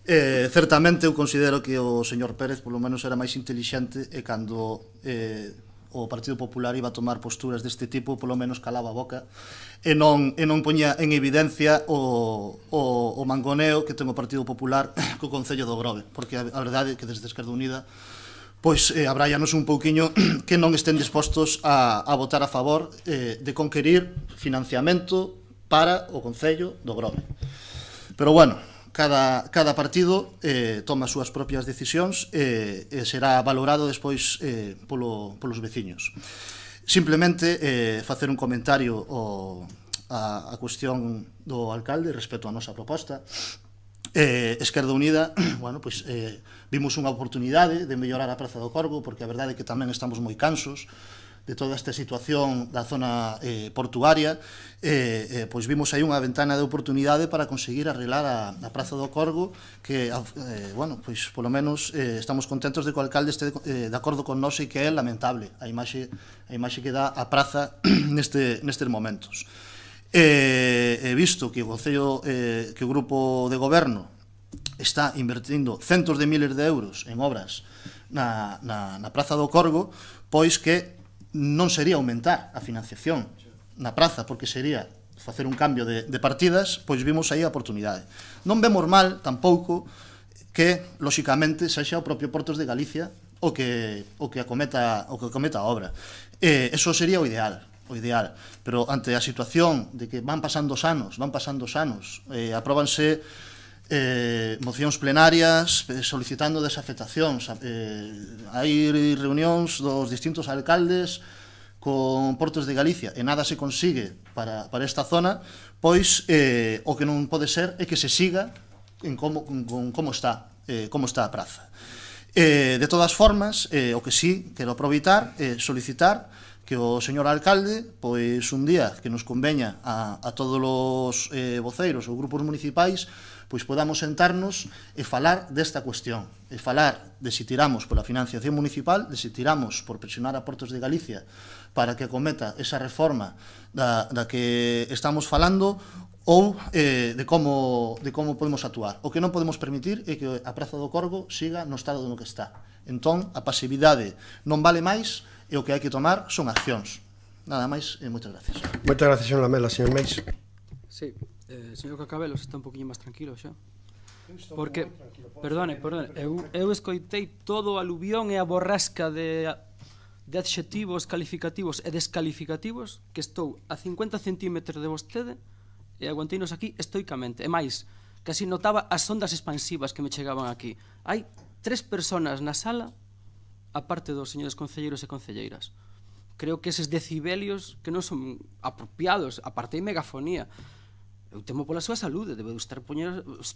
Certamente eu considero que o señor Pérez polo menos era máis intelixente, e cando o Partido Popular iba a tomar posturas deste tipo, polo menos calaba a boca e non poñía en evidencia o mangoneo que ten o Partido Popular co Concello do Grove, porque a verdade é que desde Esquerda Unida pois abrállanos un pouquiño que non estén dispostos a votar a favor de conquerir financiamento para o Concello do Grove. Pero bueno, cada partido toma as súas propias decisións e será valorado despois polos veciños. Simplemente facer un comentario a cuestión do alcalde respecto á nosa proposta. Esquerda Unida, bueno, pois vimos unha oportunidade de mellorar a Praza do Corgo, porque a verdade é que tamén estamos moi cansos de toda esta situación da zona portuaria, pois vimos aí unha ventana de oportunidade para conseguir arreglar a Praza do Corgo, que, bueno, pois polo menos estamos contentos de que o alcalde este de acordo con nós, e que é lamentable a imaxe que dá a praza nestes momentos. Visto que o Concello, que o grupo de goberno está invertindo centos de miles de euros en obras na Praza do Corgo, pois que non sería aumentar a financiación na praza, porque sería facer un cambio de partidas, pois vimos aí a oportunidade. Non vemos mal tampouco que, lóxicamente, sexa o propio Portos de Galicia o que acometa a obra. Eso sería o ideal, pero ante a situación de que van pasando os anos, apróbanse mocións plenarias solicitando desafectacións. Hai reunións dos distintos alcaldes con Portos de Galicia e nada se consigue para esta zona, pois o que non pode ser é que se siga en como está a praza. De todas formas, o que sí quero aproveitar é solicitar que o señor alcalde, pois un día que nos conveña a todos os voceiros ou grupos municipais, pois podamos sentarnos e falar desta cuestión, e falar de se tiramos pola financiación municipal, de se tiramos por presionar a Portos de Galicia para que acometa esa reforma da que estamos falando, ou de como podemos actuar. O que non podemos permitir é que a Praza do Corgo siga no estado no que está. Entón, a pasividade non vale máis e o que hai que tomar son accións. Nada máis e moitas gracias. Moitas gracias, señor Lamela. Señor Meis. Sí, señor Cacabelos está un poquinho máis tranquilo xa. Porque, perdone, eu escoitei todo o aluvión e a borrasca de adxetivos calificativos e descalificativos que estou a 50 centímetros de vostede e aguanteinos aquí estoicamente. E máis, casi notaba as ondas expansivas que me chegaban aquí. Hai 3 personas na sala, aparte dos señores concelleiros e concelleiras. Creo que eses decibelios que non son apropiados, aparte de megafonía. Eu temo pola súa saúde, debe estar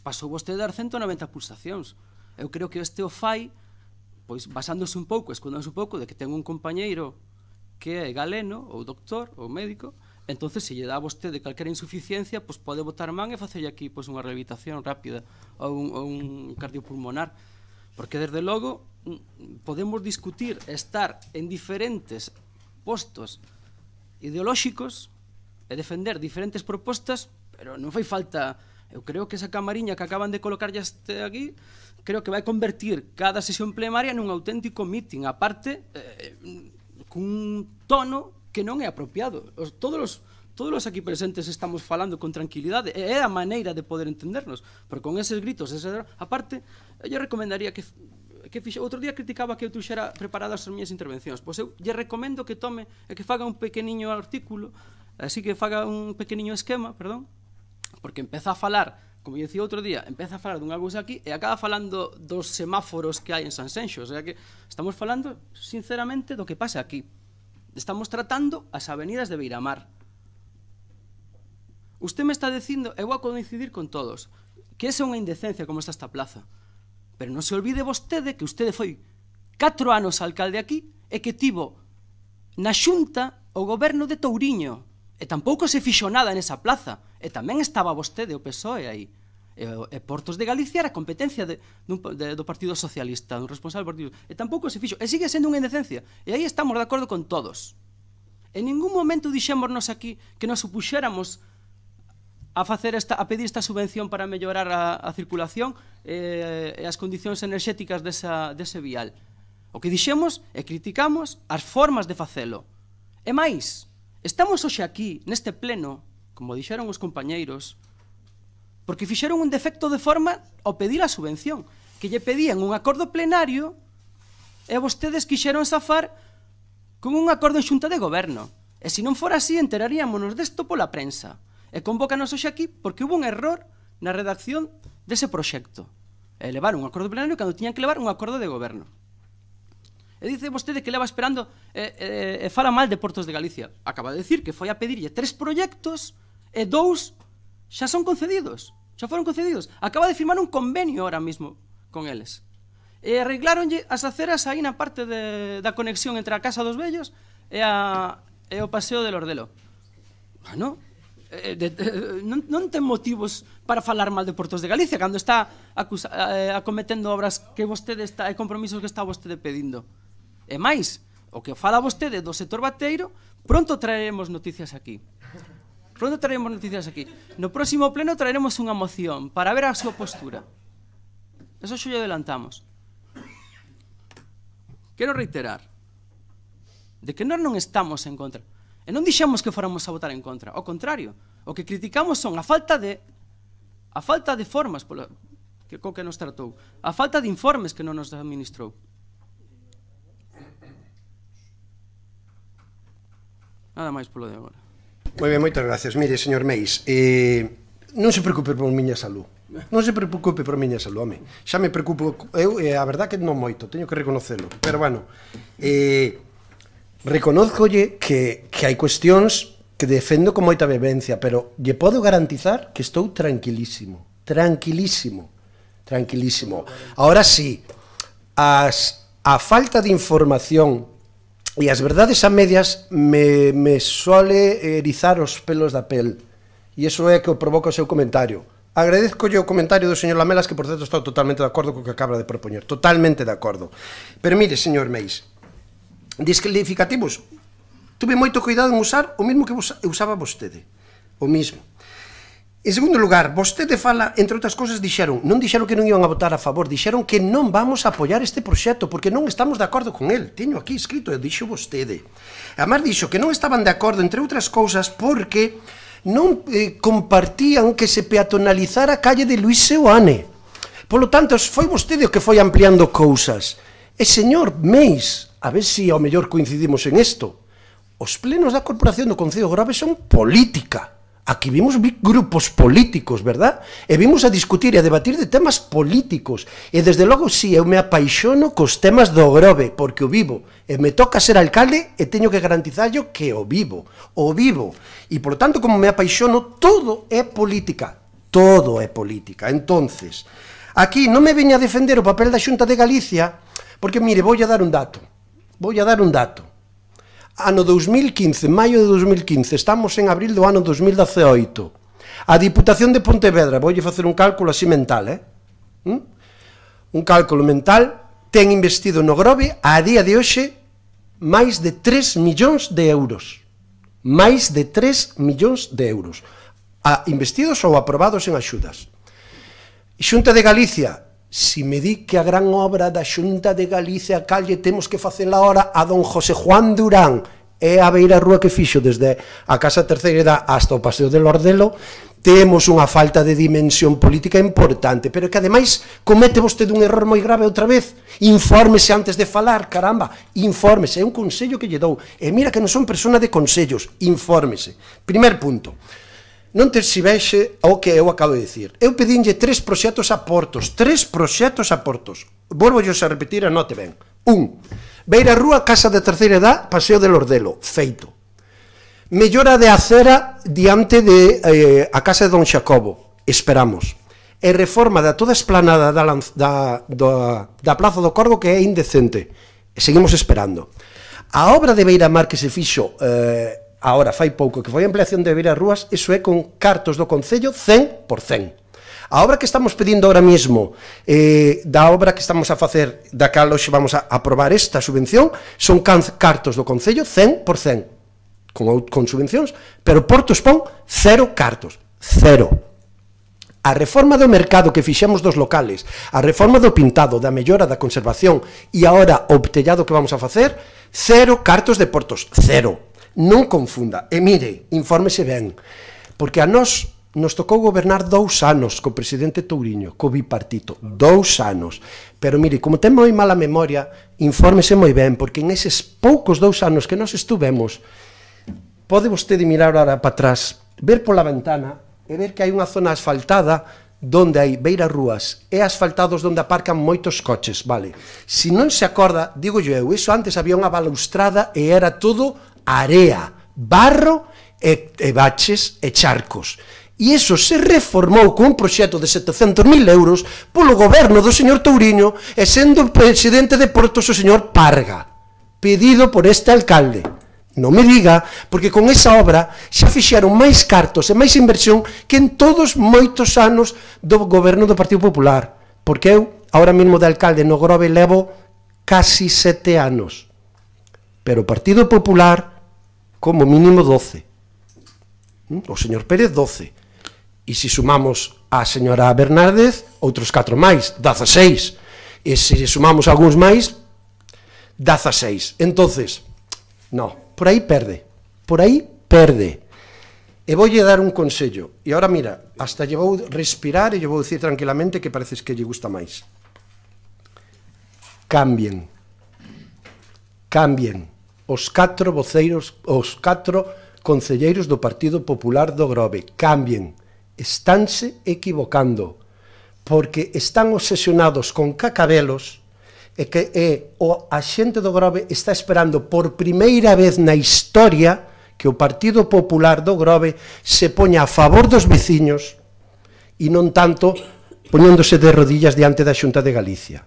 pasou vostede dar 190 pulsacións. Eu creo que este o fai, pois basándose un pouco, escondándose un pouco de que ten un compañeiro que é galeno, ou doctor, ou médico. Entonces, se lle dá a vostede calquera insuficiencia, pois pode botar man e facerlle aquí pois unha rehabilitación rápida ou un cardiopulmonar. Porque, desde logo, podemos discutir, estar en diferentes postos ideolóxicos e defender diferentes propostas, pero non fai falta. Eu creo que esa camariña que acaban de colocarlle aquí, creo que vai convertir cada sesión plenaria nun auténtico meeting, aparte, cun tono que non é apropiado. Todos os aquí presentes estamos falando con tranquilidade, é a maneira de poder entendernos, pero con eses gritos, aparte, eu recomendaría que outro día criticaba que eu tuxera preparadas as miñas intervencións, pois eu lle recomendo que tome e que faga un pequeniño artículo, así que faga un pequeniño esquema, perdón, porque empeza a falar, como eu dicía outro día, empeza a falar dunha cousa aquí e acaba falando dos semáforos que hai en Sanxenxo, o sea que estamos falando, sinceramente, do que pasa aquí. Estamos tratando as avenidas de Beiramar. Usted me está dicindo, eu vou a coincidir con todos, que esa é unha indecencia como está esta plaza. Pero non se olvide vostede que vostede foi 4 anos alcalde aquí e que tivo na Xunta o goberno de Touriño e tampouco se fixo nada nesa plaza e tamén estaba vostede o PSOE aí. E Portos de Galicia era competencia do Partido Socialista, dun responsable do partido, e tampouco se fixo, e sigue sendo unha indecencia, e aí estamos de acordo con todos. En ningún momento dixémonos aquí que nos opuxéramos a pedir esta subvención para mellorar a circulación e as condicións enerxéticas dese vial. O que dixemos e criticamos as formas de facelo. E máis, estamos hoxe aquí, neste pleno, como dixeron os compañeiros, porque fixeron un defecto de forma ao pedir a subvención, que lle pedían un acordo plenario e vostedes quixeron zafar con un acordo en xunta de goberno. E se non fora así, enteraríamonos desto pola prensa. E convócanos hoxe aquí porque hubo un error na redacción dese proxecto. E levaron un acordo plenario cando tiñan que levar un acordo de goberno. E dice vostede que leva esperando e fala mal de Portos de Galicia. Acaba de decir que foi a pedirlle 3 proxectos e 2 xa son concedidos, xa foron concedidos. Acaba de firmar un convenio ahora mismo con eles. E arregláronlle as aceras aí na parte da conexión entre a Casa dos Vellos e o Paseo del Ordelo. Bueno, non ten motivos para falar mal de Portos de Galicia cando está acometendo obras que vostede está e compromisos que está vostede pedindo. E máis, o que fala vostede do sector bateiro, pronto traeremos noticias aquí. No próximo pleno traeremos unha moción para ver a súa postura. Eso xo lle adelantamos. Quero reiterar de que nós non estamos en contra. E non dixemos que fóramos a votar en contra. Ao contrario, o que criticamos son a falta de formas que nos tratou, a falta de informes que non nos administrou. Nada máis polo de agora. Moi ben, moitas gracias. Mire, señor Meis, non se preocupe por miña salud. Non se preocupe por miña salud, home. Xa me preocupo eu, e a verdad que non moito, teño que reconocelo. Pero bueno, reconozcolle que hai cuestións que defendo con moita vehemencia, pero lle podo garantizar que estou tranquilísimo. Tranquilísimo. Ahora sí, a falta de información e as verdades a medias me sole erizar os pelos da pel. E iso é que o provoca o seu comentario. Agradezcolle o comentario do señor Lamelas, que por certo estou totalmente de acordo co que acaba de propoñer. Totalmente de acordo. Pero mire, señor Meis, descalificativos, tuve moito cuidado en usar o mesmo que usaba vostede. O mismo. En segundo lugar, vostede fala, entre outras cousas, non dixeron que non iban a votar a favor, dixeron que non vamos a apoiar este proxecto porque non estamos de acordo con el. Teño aquí escrito, dixo vostede. Además, dixo que non estaban de acordo, entre outras cousas, porque non compartían que se peatonalizara a calle de Luis Seoane. Polo tanto, foi vostede o que foi ampliando cousas. E, señor Meis, a ver se ao mellor coincidimos en isto, os plenos da Corporación do Concello de Grove son política. Aquí vimos grupos políticos, verdad? E vimos a discutir e a debatir de temas políticos. E desde logo, sí, eu me apaixono cos temas do Grove, porque o vivo. E me toca ser alcalde e teño que garantizarlo que o vivo. O vivo. E, por tanto, como me apaixono, todo é política. Todo é política. Entonces, aquí non me veña a defender o papel da Xunta de Galicia, porque, mire, voulle dar un dato. Ano 2015, maio de 2015, estamos en abril do ano 2018. A Diputación de Pontevedra, voulle facer un cálculo así mental, un cálculo mental, ten investido no Grove a día de hoxe máis de 3 millóns de euros. Máis de 3 millóns de euros. Investidos ou aprobados en axudas. Xunta de Galicia, si me di que a gran obra da Xunta de Galicia a calle temos que facela ahora a don José Juan Durán e a beira rúa que fixo desde a Casa Terceira Edad hasta o Paseo del Ordelo, temos unha falta de dimensión política importante, pero que ademais comete vostede un error moi grave outra vez. Infórmese antes de falar, caramba, infórmese, é un consello que lle dou. E mira que non son persona de consellos, infórmese. Primer punto. Non te si vexe o que eu acabo de dicir. Eu pedinlle 3 proxectos a Portos. Volvo a repetir, anote ben. 1. Beira rúa, Casa de Terceira Edad, Paseo del Ordelo. Feito. Mellora de acera diante de a Casa de Don Xacobo. Esperamos. E reforma da toda a esplanada da Plaza do Corgo, que é indecente. Seguimos esperando. A obra de Beira Mar que se fixo agora fai pouco, que foi a ampliación de Beira Rúas, iso é con cartos do Concello 100%. A obra que estamos pedindo ahora mesmo, da obra que estamos a facer, da cal hoxe vamos a aprobar esta subvención, son cartos do Concello 100%, con subvencións, pero Portos pon 0 cartos, 0. A reforma do mercado que fixemos dos locales, a reforma do pintado, da mellora da conservación e agora o tellado que vamos a facer, 0 cartos de Portos, 0. Non confunda. E mire, infórmese ben, porque a nós nos tocou gobernar 2 anos co presidente Touriño, co bipartito, 2 anos. Pero mire, como ten moi mala memoria, infórmese moi ben, porque en eses poucos 2 anos que nos estuvemos, pode vostede mirar ahora para atrás, ver pola ventana e ver que hai unha zona asfaltada donde hai beira rúas e asfaltados donde aparcan moitos coches, vale. Si non se acorda, digo eu, iso antes había unha balaustrada e era todo area, barro e baches e charcos. E iso se reformou con un proxecto de 700.000 euros polo goberno do señor Touriño e sendo presidente de Portos o señor Parga, pedido por este alcalde. Non me diga, porque con esa obra xa fixeron máis cartos e máis inversión que en todos moitos anos do goberno do Partido Popular. Porque eu, ahora mesmo de alcalde no Grove, levo casi 7 anos. Pero o Partido Popular, como mínimo 12. O señor Pérez, 12. E se sumamos a señora Bernárdez, outros 4 máis, 16. E se sumamos algúns máis, 16. Entonces, no, por aí perde. E voulle dar un consello. E agora, mira, hasta lle vou respirar e lle vou dicir tranquilamente que parece que lle gusta máis. Cambien. Os 4 voceiros, os 4 concelleiros do Partido Popular do Grove. Cambien. Estánse equivocando. porque están obsesionados con cacabelos e que a xente do Grove está esperando por primeira vez na historia que o Partido Popular do Grove se poña a favor dos veciños e non tanto poñéndose de rodillas diante da Xunta de Galicia.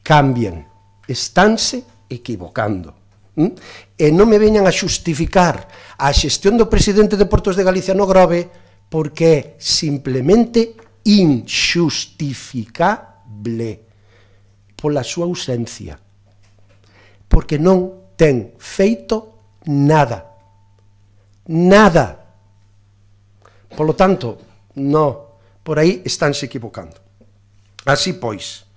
Cambien, estánse equivocando. E non me veñan a xustificar a xestión do presidente de Portos de Galicia no Grove porque é simplemente injustificable pola súa ausencia, porque non ten feito nada. Nada. Polo tanto, no, por aí estánse equivocando. Así pois,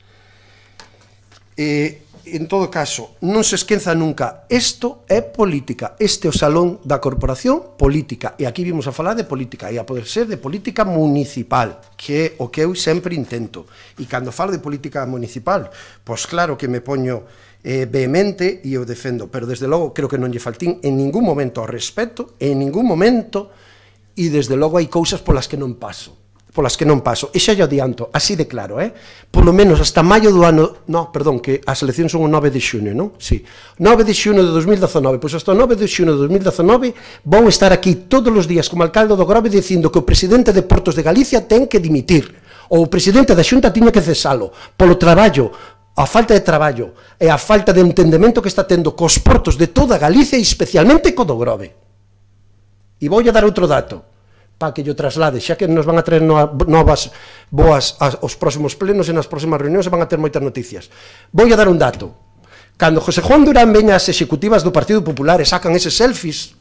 en todo caso, non se esqueza nunca, isto é política, este é o salón da corporación política, e aquí vimos a falar de política, e a poder ser de política municipal, que é o que eu sempre intento, e cando falo de política municipal, pois claro que me poño vehemente e eu defendo, pero desde logo creo que non lle faltín en ningún momento ao respeto, en ningún momento, e desde logo hai cousas polas que non paso. E xa lle adianto, así de claro, polo menos hasta maio do ano, que as eleccións son o 9 de xuño, non? Sí, 9 de xuño de 2019, pois hasta o 9 de xuño de 2019 vou estar aquí todos os días como alcalde do Grove dicindo que o presidente de Portos de Galicia ten que dimitir, ou o presidente da Xunta tiña que cesalo, polo traballo, a falta de traballo e a falta de entendemento que está tendo cos portos de toda Galicia e especialmente co do Grove. E voulle dar outro dato, para que yo traslade, xa que nos van a traer novas boas aos próximos plenos e nas próximas reunións van a ter moitas noticias. Vou a dar un dato. Cando José Juan Durán veña ás executivas do Partido Popular e sacan eses selfies,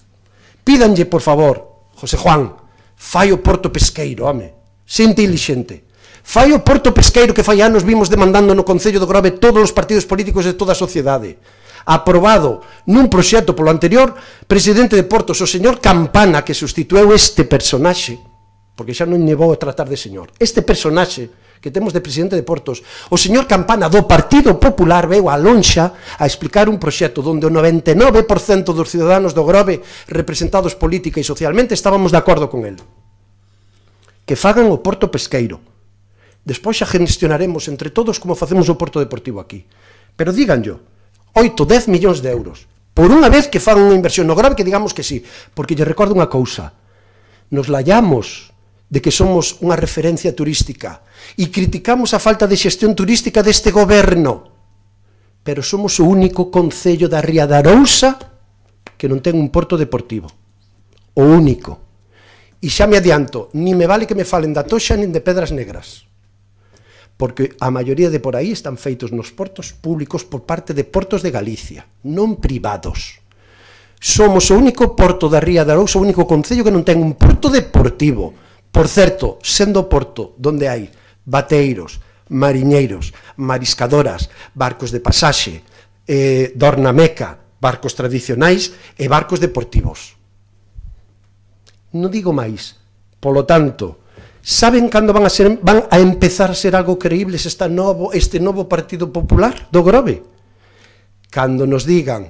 pídanlle, por favor, José Juan, fai o porto pesqueiro, home, sé intelixente. Fai o porto pesqueiro que fai anos vimos demandando no Concello do Grove todos os partidos políticos de toda a sociedade. Aprobado nun proxecto polo anterior presidente de Portos, o señor Campana, que sustitueu este personaxe, porque xa non lle vou a tratar de señor, este personaxe que temos de presidente de Portos, o señor Campana do Partido Popular veu a Lonxa a explicar un proxecto onde o 99% dos ciudadanos do Grove representados política e socialmente estábamos de acordo con el. Que fagan o porto pesqueiro. Despois xa gestionaremos entre todos como facemos o porto deportivo aquí. Pero díganllo, 8-10 millóns de euros. Por unha vez que fan unha inversión no Grove que digamos que sí, porque lle recordo unha cousa. Nos lallamos de que somos unha referencia turística e criticamos a falta de xestión turística deste goberno. Pero somos o único concello da Ría de Arousa que non ten un porto deportivo. O único. E xa me adianto, ni me vale que me falen da Toxa nin de Pedras Negras, porque a maioría de por aí están feitos nos portos públicos por parte de Portos de Galicia, non privados. Somos o único porto da Ría de Arousa, o único concello que non ten un porto deportivo. Por certo, sendo porto donde hai bateiros, mariñeiros, mariscadoras, barcos de pasaxe, dornameca, barcos tradicionais e barcos deportivos. Non digo máis. Polo tanto, saben cando van a empezar a ser algo creíbles este novo Partido Popular do Grove? Cando nos digan,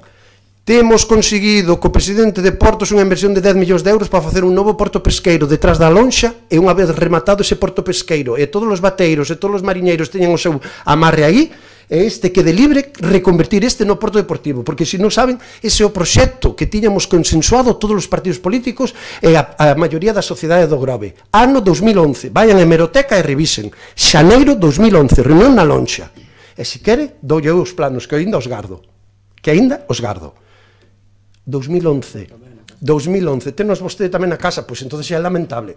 temos conseguido co presidente de Portos unha inversión de 10 millóns de euros para facer un novo porto pesqueiro detrás da Lonxa, e unha vez rematado ese porto pesqueiro e todos os bateiros e todos os mariñeiros teñen o seu amarre aí, e este quede libre, reconvertir este no porto deportivo, porque se non saben, ese é o proxecto que tiñamos consensuado todos os partidos políticos e a maioría da sociedade do Grove. Ano 2011, vayan a hemeroteca e revisen. Xaneiro 2011, reunión na Lonxa. E se quere, doulle os planos, que ainda os gardo. 2011, tenos vostede tamén na casa, pois entonces é lamentable.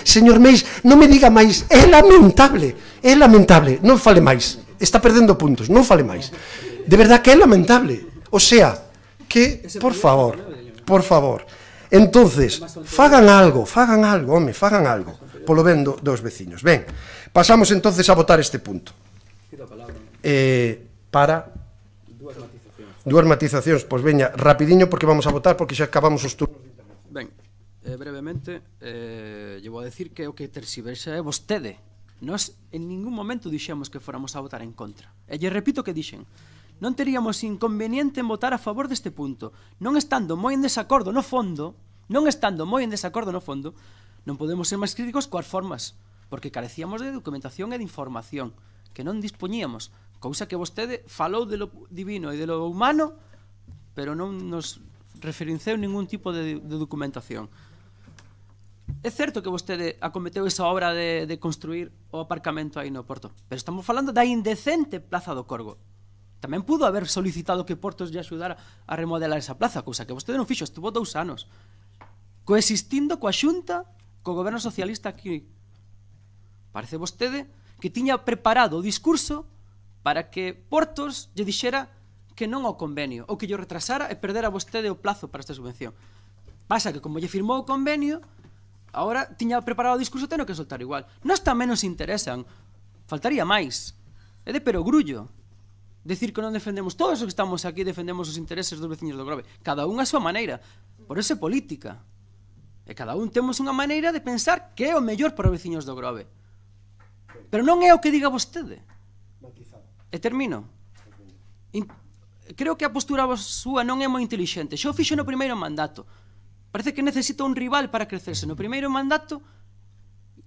Señor Meis, non me diga máis, é lamentable, non fale máis, está perdendo puntos, non fale máis. De verdad que é lamentable, o sea, que, por favor, entonces, fagan algo, home, fagan algo, polo ben dos veciños. Ben, pasamos entonces a votar este punto. Para... Dúas matizacións, pois veña, rapidiño porque vamos a votar porque xa acabamos os turnos. Ben, brevemente, lle vou a decir que o que terxiversa é vostede. Nós en ningún momento dixemos que fóramos a votar en contra. E lle repito que dixen, non teríamos inconveniente en votar a favor deste punto. Non estando moi en desacordo no fondo, non podemos ser máis críticos coas formas. porque carecíamos de documentación e de información que non dispoñíamos, cousa que vostede falou de lo divino e de lo humano, pero non nos referenciou ningún tipo de documentación. É certo que vostede acometeu esa obra de construir o aparcamento aí no Porto, pero estamos falando da indecente Plaza do Corgo. Tamén pudo haber solicitado que Portos lle axudara a remodelar esa plaza, cousa que vostede non fixo, estuvo 2 anos coexistindo coa Xunta, co goberno socialista aquí. Parece vostede que tiña preparado o discurso para que Portos lle dixera que non ao convenio, ou que lle retrasara e perdera vostede o plazo para esta subvención. Pasa que como lle firmou o convenio, agora tiña preparado o discurso, teno que soltar igual. Nos tamén nos interesan, faltaría máis. É de perogrullo decir que non defendemos, todos os que estamos aquí defendemos os intereses dos veciños do Grove, cada un a súa maneira, por eso é política. E cada un temos unha maneira de pensar que é o mellor para os veciños do Grove. Pero non é o que diga vostede. E termino. Creo que a postura súa non é moi intelixente. Xo fixo no primeiro mandato. Parece que necesita un rival para crecerse. No primeiro mandato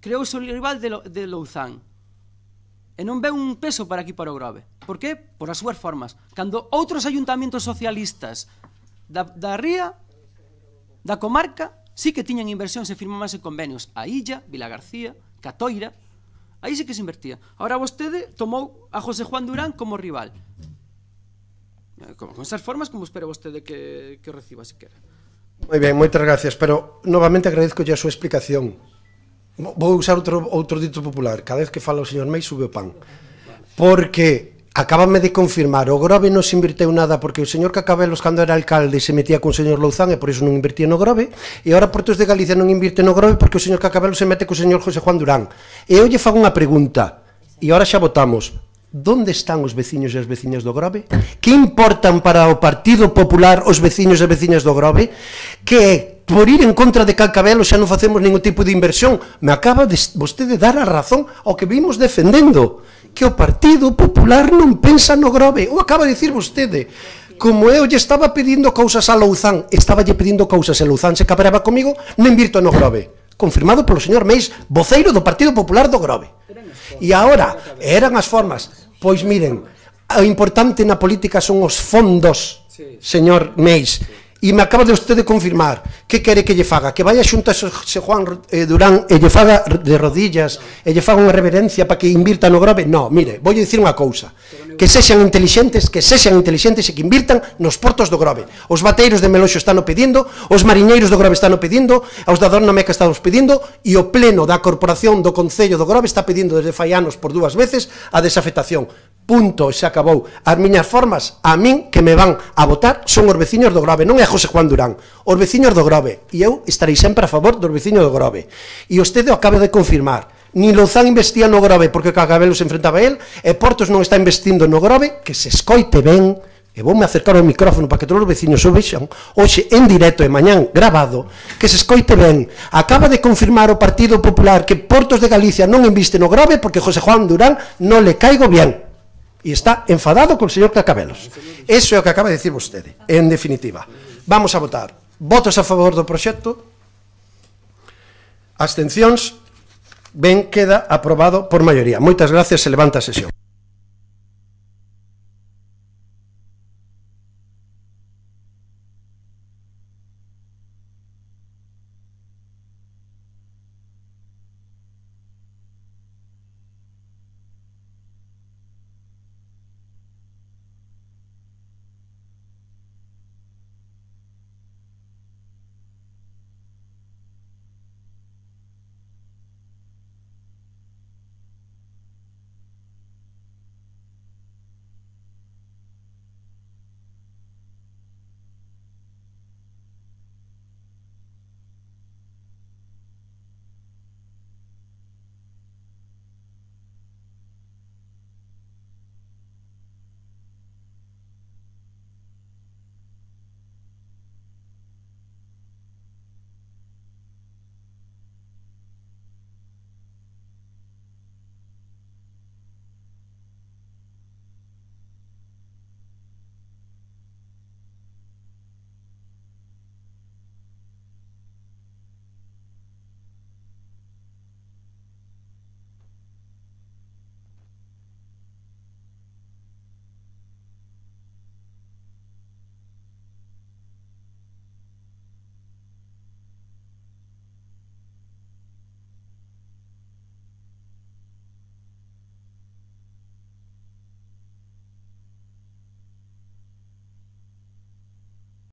creouse o rival de Louzán. E non ve un peso para aquí para o Grove. Por que? Por as súas formas. Cando outros ayuntamientos socialistas da ría, da comarca, sí que tiñan inversión, se firmaban convenios. A Illa, Vilagarcía, Catoira, aí sí que se invertía. Ahora vostede tomou a José Juan Durán como rival. Con esas formas, como espera vostede que o reciba, se quera? Moi ben, moitas gracias, pero novamente agradezco a súa explicación. Vou usar outro dito popular. Cada vez que fala o señor Meis sube o pan. Porque acábame de confirmar, o Grove non se inverteu nada porque o señor Cacabelos, cando era alcalde, se metía con o señor Louzán e por iso non invertía no Grove, e agora Portos de Galicia non invirte no Grove porque o señor Cacabelos se mete co señor José Juan Durán. E eu lle fago unha pregunta, e agora xa votamos. Donde están os veciños e as veciñas do Grove? Que importan para o Partido Popular os veciños e veciñas do Grove? Que por ir en contra de Cacabelos xa non facemos ningún tipo de inversión. Me acaba de vostede dar a razón ao que vimos defendendo, que o Partido Popular non pensa no Grove. O acaba de dicir vostede. Como eu lle estaba pedindo cousas a Louzán, estaba lle pedindo cousas e Louzán se cabraba comigo, non invirto no Grove. Confirmado polo señor Meis, voceiro do Partido Popular do Grove. E agora, eran as formas. Pois miren, o importante na política son os fondos, señor Meis. E me acaba de vostede confirmar. Que quere que lle faga? Que vaya xunto a José Juan Durán e lle faga de rodillas e lle faga unha reverencia para que invirta no Grove? No, mire, voulle dicir unha cousa. Que sexan inteligentes e que invirtan nos portos do Grove. Os bateiros de Meloxo están o pedindo, os mariñeiros do Grove están o pedindo, os da Dorna Meca están os pedindo, e o pleno da corporación do Concello do Grove está pedindo desde fai anos por 2 veces a desafectación. Punto, se acabou. As miñas formas, a min que me van a votar son os veciños do Grove, non é José Juan Durán, os veciños do Grove, e eu estarei sempre a favor dos veciños do Grove. E vostede o acaba de confirmar. Ni Louzán investía no Grove porque Cacabelos se enfrentaba a él, e Portos non está investindo no Grove, que se escoite ben, e voume acercar ao micrófono para que todos os veciños o vexan, hoxe en directo e mañán grabado, que se escoite ben. Acaba de confirmar o Partido Popular que Portos de Galicia non inviste no Grove porque José Juan Durán non le caigo bien. E está enfadado con o señor Cacabelos. Eso é o que acaba de dicir vostede, en definitiva. Vamos a votar. Votos a favor do proxecto. Abstencións. Ben, queda aprobado por maioría. Moitas gracias, se levanta a sesión.